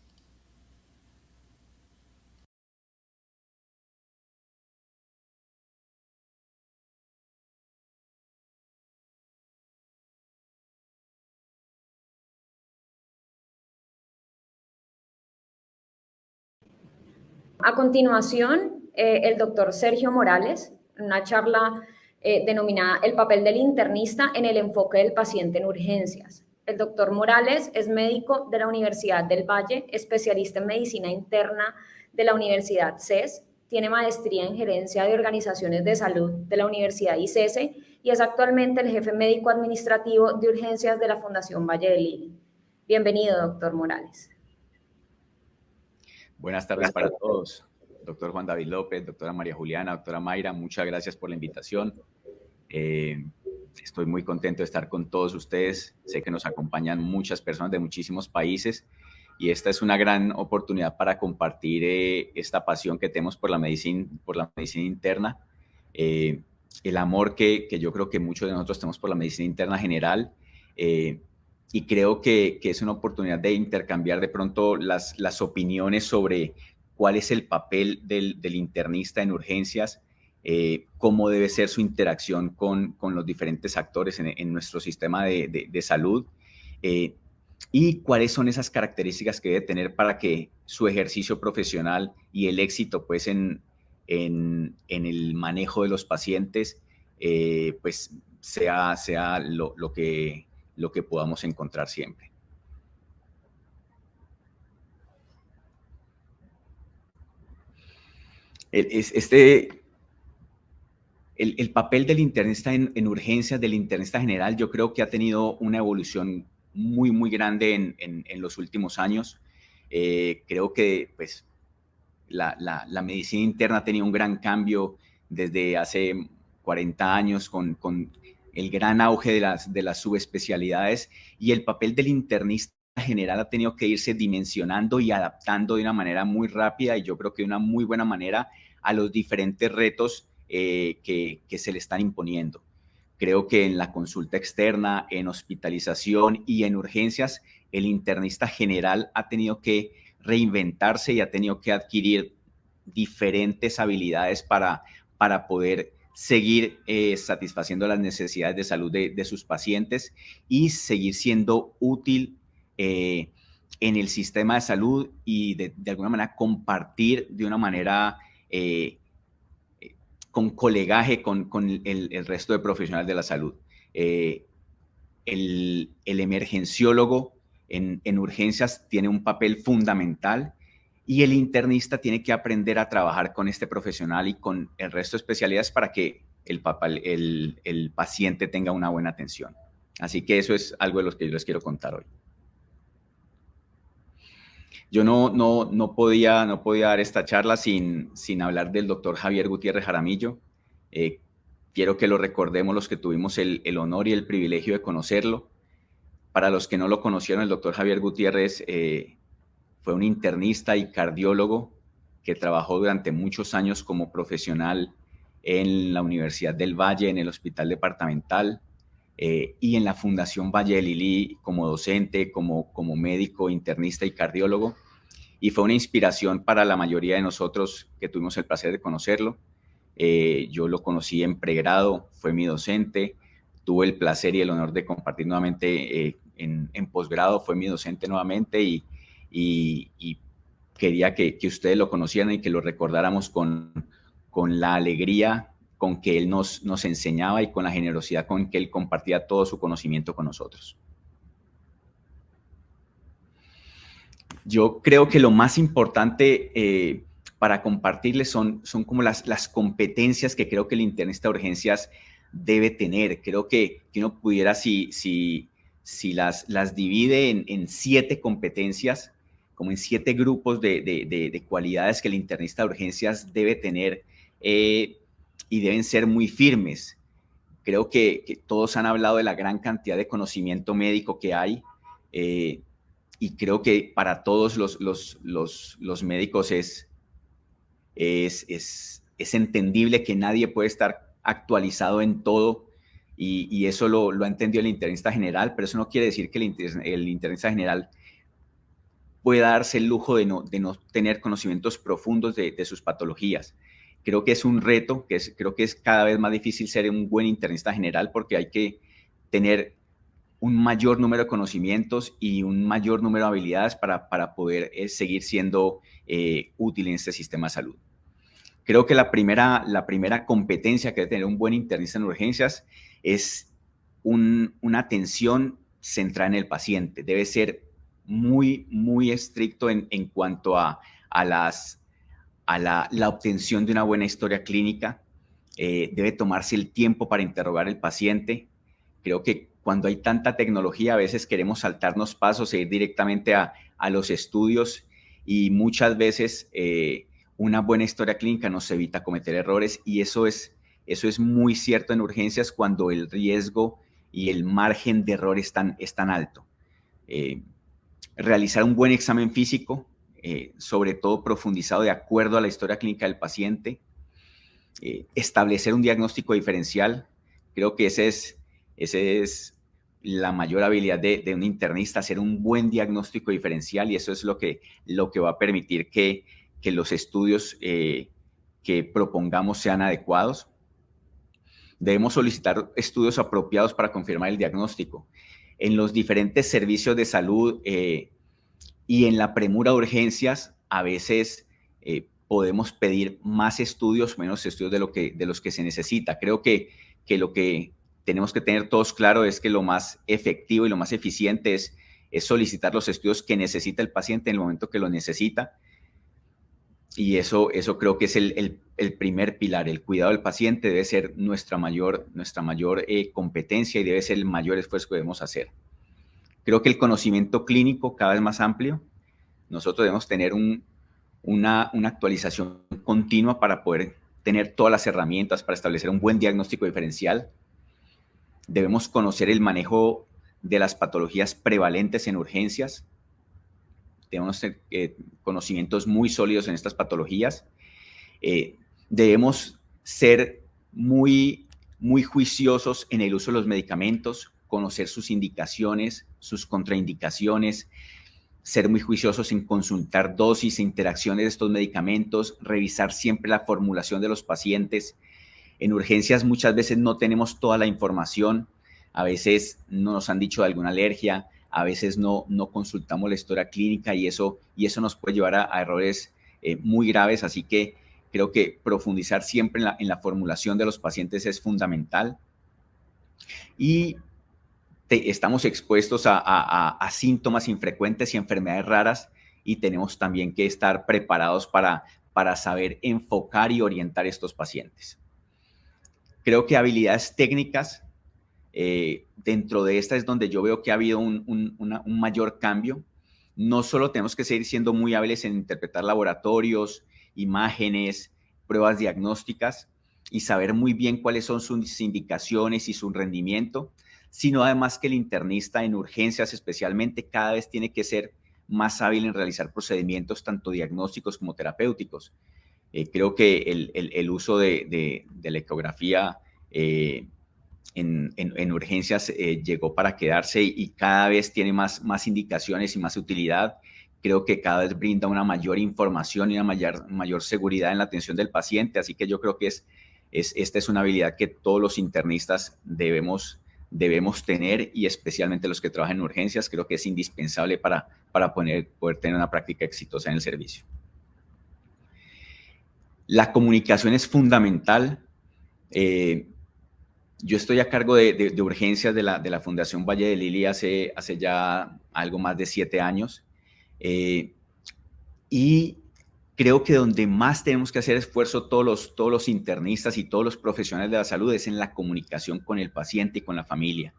A continuación, el doctor Sergio Morales, una charla denominada El papel del internista en el enfoque del paciente en urgencias. El doctor Morales es médico de la Universidad del Valle, especialista en medicina interna de la Universidad CES, tiene maestría en gerencia de organizaciones de salud de la Universidad ICESE y es actualmente el jefe médico administrativo de urgencias de la Fundación Valle del Lili. Bienvenido, doctor Morales. Buenas tardes para todos. Doctor Juan David López, doctora María Juliana, doctora Mayra, muchas gracias por la invitación. Estoy muy contento de estar con todos ustedes. Sé que nos acompañan muchas personas de muchísimos países y esta es una gran oportunidad para compartir esta pasión que tenemos por la medicina interna, el amor que yo creo que muchos de nosotros tenemos por la medicina interna general. Y creo que es una oportunidad de intercambiar de pronto las opiniones sobre cuál es el papel del internista en urgencias, cómo debe ser su interacción con los diferentes actores en nuestro sistema de salud y cuáles son esas características que debe tener para que su ejercicio profesional y el éxito pues, en el manejo de los pacientes pues sea lo que podamos encontrar siempre. El papel del internista en urgencias, del internista general, yo creo que ha tenido una evolución muy, muy grande en los últimos años. Creo que pues, la medicina interna ha tenido un gran cambio desde hace 40 años con el gran auge de las subespecialidades y el papel del internista general ha tenido que irse dimensionando y adaptando de una manera muy rápida y yo creo que de una muy buena manera a los diferentes retos que se le están imponiendo. Creo que en la consulta externa, en hospitalización y en urgencias, el internista general ha tenido que reinventarse y ha tenido que adquirir diferentes habilidades para poder seguir satisfaciendo las necesidades de salud de sus pacientes y seguir siendo útil en el sistema de salud y de alguna manera compartir de una manera con colegaje con el resto de profesionales de la salud. El emergenciólogo en urgencias tiene un papel fundamental y el internista tiene que aprender a trabajar con este profesional y con el resto de especialidades para que el paciente tenga una buena atención. Así que eso es algo de lo que yo les quiero contar hoy. Yo no podía dar esta charla sin hablar del doctor Javier Gutiérrez Jaramillo. Quiero que lo recordemos los que tuvimos el honor y el privilegio de conocerlo. Para los que no lo conocieron, el doctor Javier Gutiérrez fue un internista y cardiólogo que trabajó durante muchos años como profesional en la Universidad del Valle, en el Hospital Departamental y en la Fundación Valle del Lili como docente, como médico, internista y cardiólogo. Y fue una inspiración para la mayoría de nosotros que tuvimos el placer de conocerlo. Yo lo conocí en pregrado, fue mi docente, tuve el placer y el honor de compartir nuevamente en posgrado, fue mi docente nuevamente y quería que ustedes lo conocieran y que lo recordáramos con la alegría con que él nos enseñaba y con la generosidad con que él compartía todo su conocimiento con nosotros. Yo creo que lo más importante para compartirles son como las competencias que creo que el internista de urgencias debe tener. Creo que uno pudiera, si si las divide en 7 competencias, como en 7 grupos de cualidades que el internista de urgencias debe tener y deben ser muy firmes. Creo que todos han hablado de la gran cantidad de conocimiento médico que hay y creo que para todos los médicos es entendible que nadie puede estar actualizado en todo y eso lo ha entendido el internista general, pero eso no quiere decir que el internista general pueda darse el lujo de no tener conocimientos profundos de sus patologías. Creo que es un reto, creo que es cada vez más difícil ser un buen internista general porque hay que tener un mayor número de conocimientos y un mayor número de habilidades para poder seguir siendo útil en este sistema de salud. Creo que la primera competencia que debe tener un buen internista en urgencias es una atención centrada en el paciente. Debe ser muy, muy estricto en cuanto a la obtención de una buena historia clínica. Debe tomarse el tiempo para interrogar al paciente. Creo que cuando hay tanta tecnología, a veces queremos saltarnos pasos e ir directamente a los estudios y muchas veces una buena historia clínica nos evita cometer errores y eso es muy cierto en urgencias cuando el riesgo y el margen de error es tan alto. Realizar un buen examen físico, sobre todo profundizado de acuerdo a la historia clínica del paciente, establecer un diagnóstico diferencial. Creo que ese es la mayor habilidad de un internista, hacer un buen diagnóstico diferencial y eso es lo que va a permitir que los estudios que propongamos sean adecuados. Debemos solicitar estudios apropiados para confirmar el diagnóstico. En los diferentes servicios de salud y en la premura de urgencias, a veces podemos pedir más estudios, menos estudios de los que se necesita. Creo que lo que tenemos que tener todos claro es que lo más efectivo y lo más eficiente es solicitar los estudios que necesita el paciente en el momento que lo necesita. Y eso creo que es el primer pilar. El cuidado del paciente debe ser nuestra mayor competencia y debe ser el mayor esfuerzo que debemos hacer. Creo que el conocimiento clínico cada vez más amplio. Nosotros debemos tener una actualización continua para poder tener todas las herramientas para establecer un buen diagnóstico diferencial. Debemos conocer el manejo de las patologías prevalentes en urgencias. Debemos tener conocimientos muy sólidos en estas patologías. Debemos ser muy, muy juiciosos en el uso de los medicamentos, conocer sus indicaciones, sus contraindicaciones, ser muy juiciosos en consultar dosis e interacciones de estos medicamentos, revisar siempre la formulación de los pacientes. En urgencias muchas veces no tenemos toda la información, a veces no nos han dicho de alguna alergia, a veces no consultamos la historia clínica y eso nos puede llevar a errores muy graves, así que creo que profundizar siempre en la formulación de los pacientes es fundamental. Y estamos expuestos a síntomas infrecuentes y enfermedades raras y tenemos también que estar preparados para saber enfocar y orientar a estos pacientes. Creo que habilidades técnicas, dentro de esta es donde yo veo que ha habido un mayor cambio. No solo tenemos que seguir siendo muy hábiles en interpretar laboratorios, imágenes, pruebas diagnósticas y saber muy bien cuáles son sus indicaciones y su rendimiento, sino además que el internista en urgencias especialmente cada vez tiene que ser más hábil en realizar procedimientos tanto diagnósticos como terapéuticos. Creo que el uso de la ecografía en urgencias llegó para quedarse y cada vez tiene más indicaciones y más utilidad. Creo que cada vez brinda una mayor información y una mayor seguridad en la atención del paciente, así que yo creo que esta es una habilidad que todos los internistas debemos tener y especialmente los que trabajan en urgencias, creo que es indispensable para poder tener una práctica exitosa en el servicio. La comunicación es fundamental. Yo estoy a cargo de urgencias de la Fundación Valle de Lili hace ya algo más de 7 años y creo que donde más tenemos que hacer esfuerzo todos los internistas y todos los profesionales de la salud es en la comunicación con el paciente y con la familia.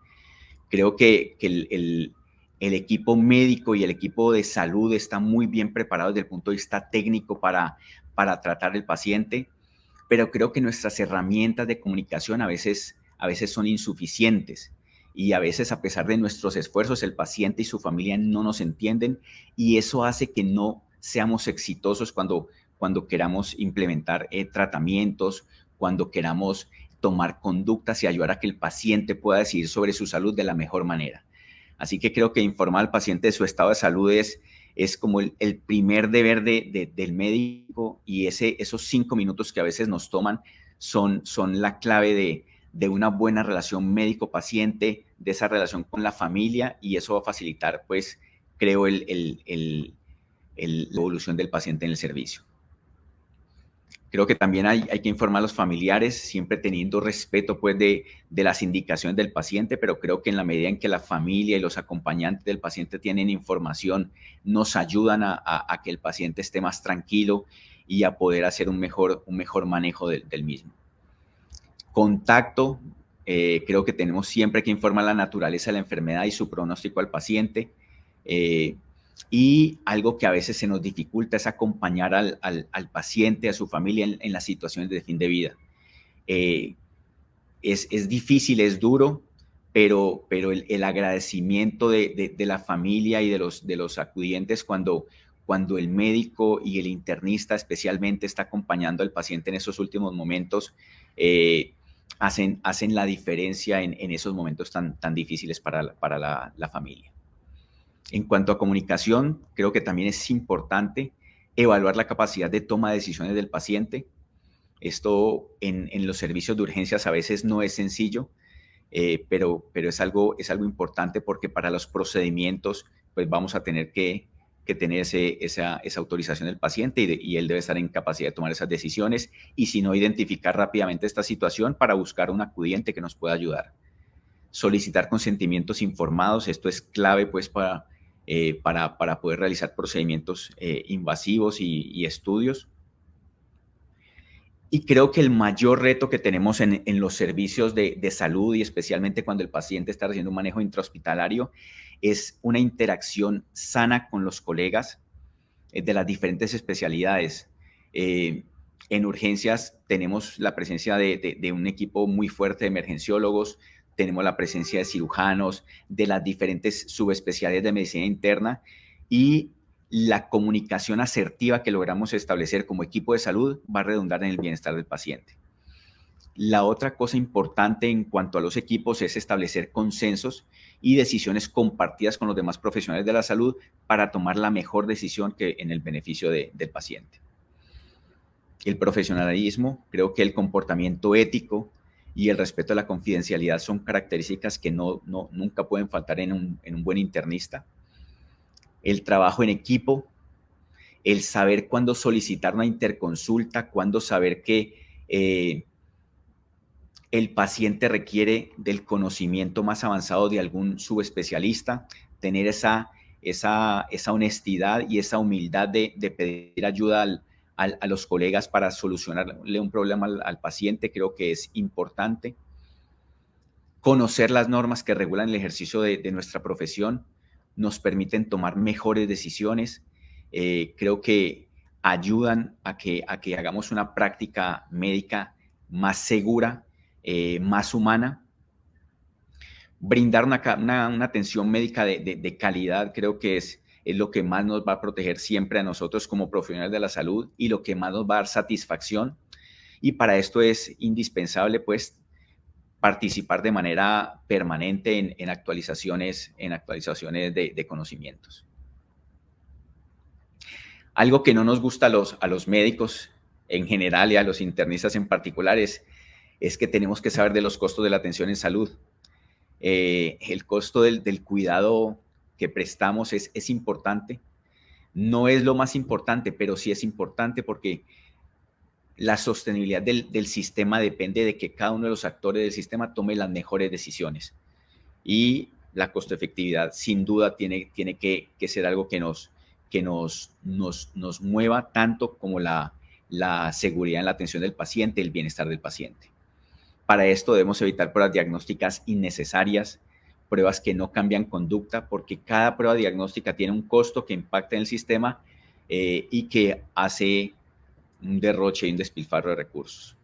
Creo que el equipo médico y el equipo de salud está muy bien preparado desde el punto de vista técnico para tratar al paciente, pero creo que nuestras herramientas de comunicación a veces son insuficientes y a veces, a pesar de nuestros esfuerzos, el paciente y su familia no nos entienden, y eso hace que no seamos exitosos cuando queramos implementar tratamientos, cuando queramos tomar conductas y ayudar a que el paciente pueda decidir sobre su salud de la mejor manera. Así que creo que informar al paciente de su estado de salud es como el primer deber del médico, y esos 5 minutos que a veces nos toman son la clave de una buena relación médico-paciente, de esa relación con la familia, y eso va a facilitar, pues, creo, la evolución del paciente en el servicio. Creo que también hay que informar a los familiares, siempre teniendo respeto, pues, de las indicaciones del paciente, pero creo que en la medida en que la familia y los acompañantes del paciente tienen información, nos ayudan a que el paciente esté más tranquilo y a poder hacer un mejor manejo del mismo. Contacto, creo que tenemos siempre que informar la naturaleza de la enfermedad y su pronóstico al paciente. Y algo que a veces se nos dificulta es acompañar al paciente, a su familia en las situaciones de fin de vida. Es difícil, es duro, pero el agradecimiento de la familia y de los acudientes cuando el médico y el internista especialmente está acompañando al paciente en esos últimos momentos, hacen la diferencia en esos momentos tan difíciles para la familia. En cuanto a comunicación, creo que también es importante evaluar la capacidad de toma de decisiones del paciente. Esto en los servicios de urgencias a veces no es sencillo, pero es algo importante, porque para los procedimientos pues vamos a tener que tener esa autorización del paciente, y él debe estar en capacidad de tomar esas decisiones, y si no, identificar rápidamente esta situación para buscar un acudiente que nos pueda ayudar. Solicitar consentimientos informados, esto es clave, pues, para poder realizar procedimientos invasivos y estudios. Y creo que el mayor reto que tenemos en los servicios de salud, y especialmente cuando el paciente está recibiendo un manejo intrahospitalario, es una interacción sana con los colegas de las diferentes especialidades. En urgencias tenemos la presencia de un equipo muy fuerte de emergenciólogos, tenemos la presencia de cirujanos, de las diferentes subespecialidades de medicina interna, y la comunicación asertiva que logramos establecer como equipo de salud va a redundar en el bienestar del paciente. La otra cosa importante en cuanto a los equipos es establecer consensos y decisiones compartidas con los demás profesionales de la salud para tomar la mejor decisión que en el beneficio del paciente. El profesionalismo, creo que el comportamiento ético y el respeto a la confidencialidad son características que nunca pueden faltar en un buen internista. El trabajo en equipo, el saber cuándo solicitar una interconsulta, cuándo saber que el paciente requiere del conocimiento más avanzado de algún subespecialista, tener esa honestidad y esa humildad de pedir ayuda a los colegas para solucionarle un problema al paciente, creo que es importante. Conocer las normas que regulan el ejercicio de nuestra profesión nos permiten tomar mejores decisiones. Creo que ayudan a que hagamos una práctica médica más segura, más humana. Brindar una atención médica de calidad, creo que es lo que más nos va a proteger siempre a nosotros como profesionales de la salud, y lo que más nos va a dar satisfacción. Y para esto es indispensable, pues, participar de manera permanente en actualizaciones de conocimientos. Algo que no nos gusta a los médicos en general y a los internistas en particular es que tenemos que saber de los costos de la atención en salud. El costo del cuidado que prestamos es importante. No es lo más importante, pero sí es importante, porque la sostenibilidad del sistema depende de que cada uno de los actores del sistema tome las mejores decisiones. Y la costo efectividad, sin duda, tiene que ser algo que nos mueva tanto como la seguridad en la atención del paciente, el bienestar del paciente. Para esto debemos evitar pruebas diagnósticas innecesarias, pruebas que no cambian conducta, porque cada prueba diagnóstica tiene un costo que impacta en el sistema y que hace un derroche y un despilfarro de recursos.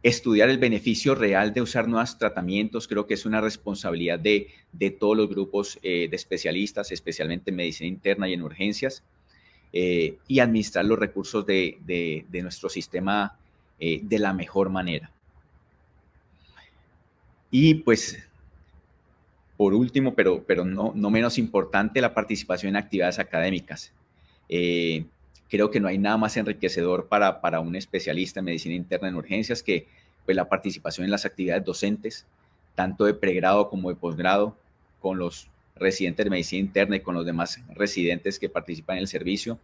Estudiar el beneficio real de usar nuevos tratamientos creo que es una responsabilidad de todos los grupos de especialistas, especialmente en medicina interna y en urgencias, y administrar los recursos de nuestro sistema de la mejor manera. Y pues, por último, pero no menos importante, la participación en actividades académicas. Creo que no hay nada más enriquecedor para un especialista en medicina interna en urgencias que pues, la participación en las actividades docentes, tanto de pregrado como de posgrado, con los residentes de medicina interna y con los demás residentes que participan en el servicio.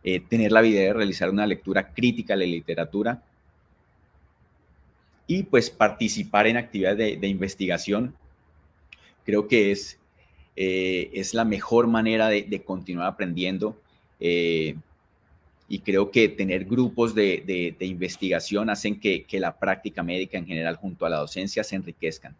Tener la habilidad de realizar una lectura crítica de la literatura y pues participar en actividades de investigación. Creo que es la mejor manera de continuar aprendiendo. Y creo que tener grupos de investigación hacen que la práctica médica en general junto a la docencia se enriquezcan.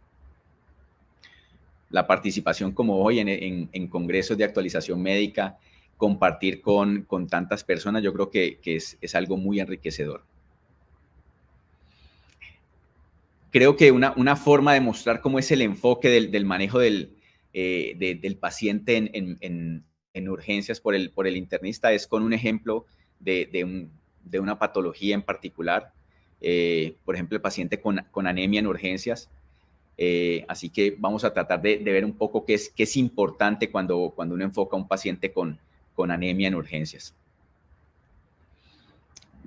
La participación como hoy en congresos de actualización médica, compartir con tantas personas, yo creo que es algo muy enriquecedor. Creo que una forma de mostrar cómo es el enfoque del manejo del paciente en urgencias por el internista es con un ejemplo de una patología en particular, por ejemplo, el paciente con anemia en urgencias. Así que vamos a tratar de ver un poco qué es importante cuando uno enfoca a un paciente con anemia en urgencias.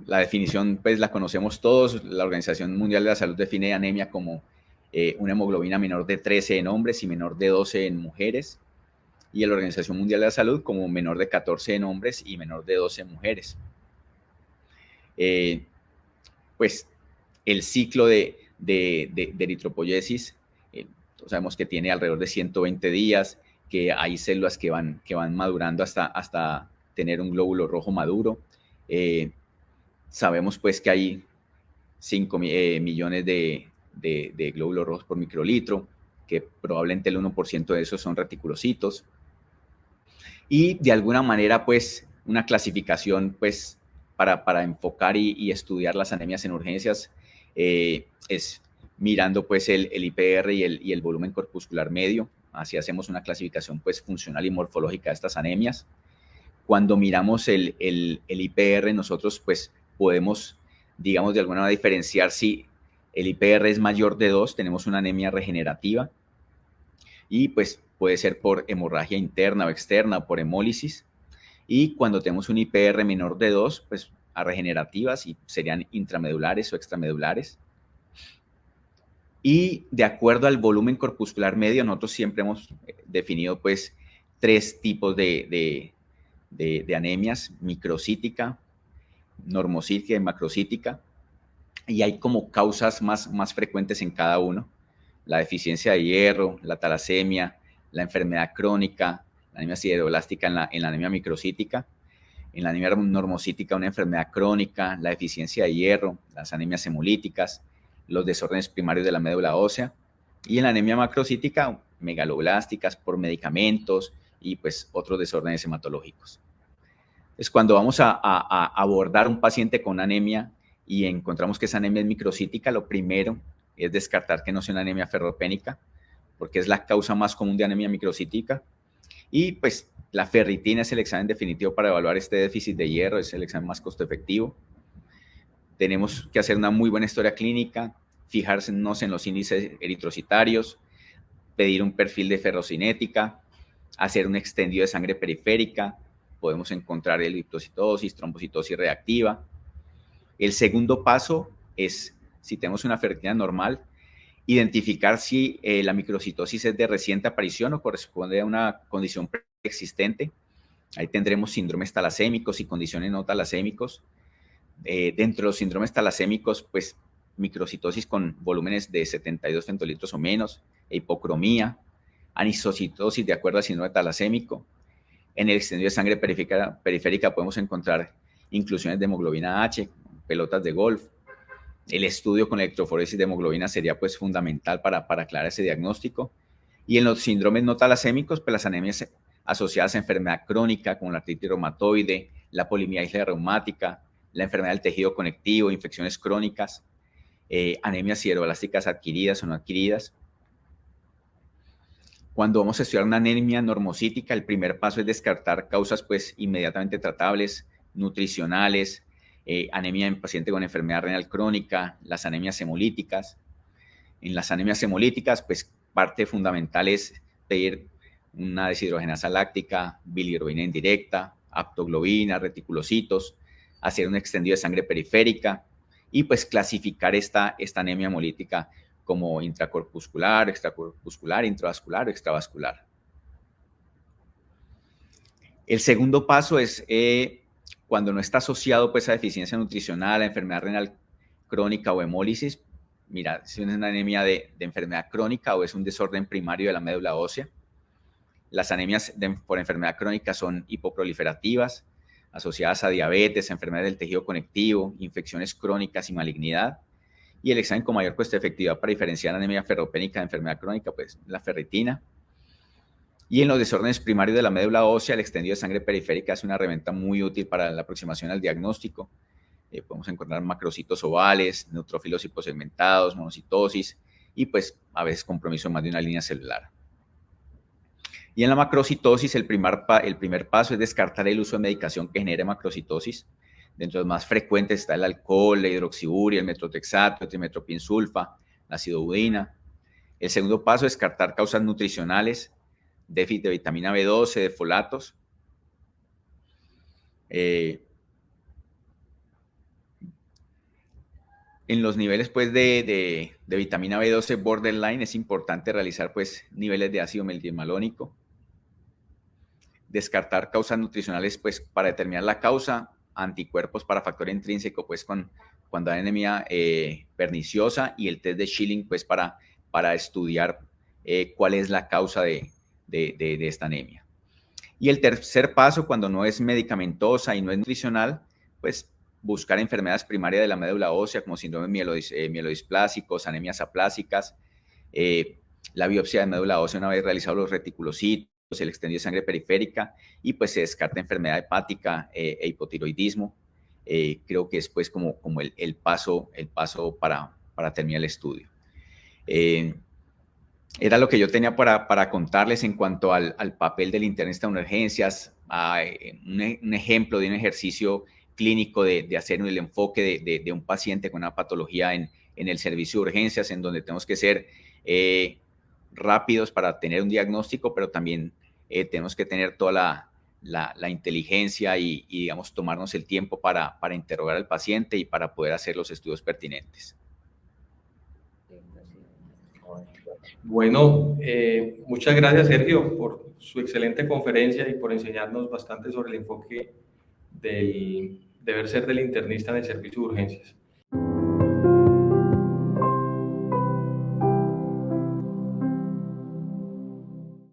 La definición, pues, la conocemos todos. La Organización Mundial de la Salud define anemia como una hemoglobina menor de 13 en hombres y menor de 12 en mujeres. Y la Organización Mundial de la Salud como menor de 14 en hombres y menor de 12 en mujeres. Pues el ciclo de eritropoyesis, sabemos que tiene alrededor de 120 días, que hay células que van madurando hasta tener un glóbulo rojo maduro. Sabemos pues que hay 5 millones de glóbulos rojos por microlitro, que probablemente el 1% de esos son reticulocitos. Y de alguna manera, pues, una clasificación, pues, para enfocar y estudiar las anemias en urgencias es mirando, pues, el IPR y el volumen corpuscular medio. Así hacemos una clasificación, pues, funcional y morfológica de estas anemias. Cuando miramos el IPR, nosotros, pues, podemos, digamos, de alguna manera diferenciar si el IPR es mayor de 2, tenemos una anemia regenerativa. Y, pues, puede ser por hemorragia interna o externa o por hemólisis. Y cuando tenemos un IPR menor de 2, pues a regenerativas y serían intramedulares o extramedulares. Y de acuerdo al volumen corpuscular medio, nosotros siempre hemos definido pues 3 tipos de anemias: microcítica, normocítica y macrocítica. Y hay como causas más frecuentes en cada uno: la deficiencia de hierro, la talasemia, la enfermedad crónica, la anemia sideroblástica en la anemia microcítica. En la anemia normocítica, una enfermedad crónica, la deficiencia de hierro, las anemias hemolíticas, los desórdenes primarios de la médula ósea. Y en la anemia macrocítica, megaloblásticas por medicamentos y pues otros desórdenes hematológicos. Es cuando vamos a abordar un paciente con anemia y encontramos que esa anemia es microcítica, lo primero es descartar que no sea una anemia ferropénica, porque es la causa más común de anemia microcítica. Y pues la ferritina es el examen definitivo para evaluar este déficit de hierro, es el examen más costo efectivo. Tenemos que hacer una muy buena historia clínica, fijarnos en los índices eritrocitarios, pedir un perfil de ferrocinética, hacer un extendido de sangre periférica. Podemos encontrar eritrocitosis, trombocitosis reactiva. El segundo paso es, si tenemos una ferritina normal, identificar si la microcitosis es de reciente aparición o corresponde a una condición preexistente. Ahí tendremos síndromes talasémicos y condiciones no talasémicos. Dentro de los síndromes talasémicos, pues microcitosis con volúmenes de 72 femtolitros o menos, hipocromía, anisocitosis de acuerdo al síndrome talasémico. En el extendido de sangre periférica podemos encontrar inclusiones de hemoglobina H, pelotas de golf. el estudio con electroforesis de hemoglobina sería pues fundamental para aclarar ese diagnóstico. Y en los síndromes no talasémicos, pues las anemias asociadas a enfermedad crónica como la artritis reumatoide, la polimialgia reumática, la enfermedad del tejido conectivo, infecciones crónicas, anemias sideroblásticas adquiridas o no adquiridas. Cuando vamos a estudiar una anemia normocítica, el primer paso es descartar causas pues inmediatamente tratables, nutricionales, anemia en paciente con enfermedad renal crónica, las anemias hemolíticas. En las anemias hemolíticas, pues parte fundamental es pedir una deshidrogenasa láctica, bilirrubina indirecta, aptoglobina, reticulocitos, hacer un extendido de sangre periférica y pues clasificar esta anemia hemolítica como intracorpuscular, extracorpuscular, intravascular o extravascular. El segundo paso es cuando no está asociado pues, a deficiencia nutricional, a enfermedad renal crónica o hemólisis. Mira, si es una anemia de enfermedad crónica o es un desorden primario de la médula ósea. Las anemias por enfermedad crónica son hipoproliferativas, asociadas a diabetes, enfermedades del tejido conectivo, infecciones crónicas y malignidad. Y el examen con mayor coste de efectividad para diferenciar anemia ferropénica de enfermedad crónica, pues la ferritina. Y en los desórdenes primarios de la médula ósea, el extendido de sangre periférica es una herramienta muy útil para la aproximación al diagnóstico. Podemos encontrar macrocitos ovales, neutrófilos hiposegmentados, monocitosis y pues a veces compromiso de más de una línea celular. Y en la macrocitosis, el primer paso es descartar el uso de medicación que genere macrocitosis. Dentro de los más frecuentes está el alcohol, la hidroxiuria, el metrotexato, el trimetopinsulfa, la acidobudina. El segundo paso es descartar causas nutricionales, déficit de vitamina B12, de folatos. En los niveles pues, de vitamina B12 borderline es importante realizar pues, niveles de ácido metilmalónico. Descartar causas nutricionales pues, para determinar la causa, anticuerpos para factor intrínseco pues, cuando hay anemia perniciosa y el test de Schilling pues, para estudiar cuál es la causa de esta anemia. Y el tercer paso, cuando no es medicamentosa y no es nutricional, pues buscar enfermedades primarias de la médula ósea como síndromes mielodisplasicos, anemias aplásicas, la biopsia de médula ósea una vez realizados los reticulocitos, el extendido de sangre periférica y pues se descarta enfermedad hepática e hipotiroidismo. Creo que es pues como el paso para terminar el estudio. Era lo que yo tenía para contarles en cuanto al papel del internista en urgencias, un ejemplo de un ejercicio clínico de hacer el enfoque de un paciente con una patología en el servicio de urgencias, en donde tenemos que ser rápidos para tener un diagnóstico, pero también tenemos que tener toda la inteligencia y, digamos, tomarnos el tiempo para interrogar al paciente y para poder hacer los estudios pertinentes. Bueno, muchas gracias, Sergio, por su excelente conferencia y por enseñarnos bastante sobre el enfoque del deber ser del internista en el servicio de urgencias.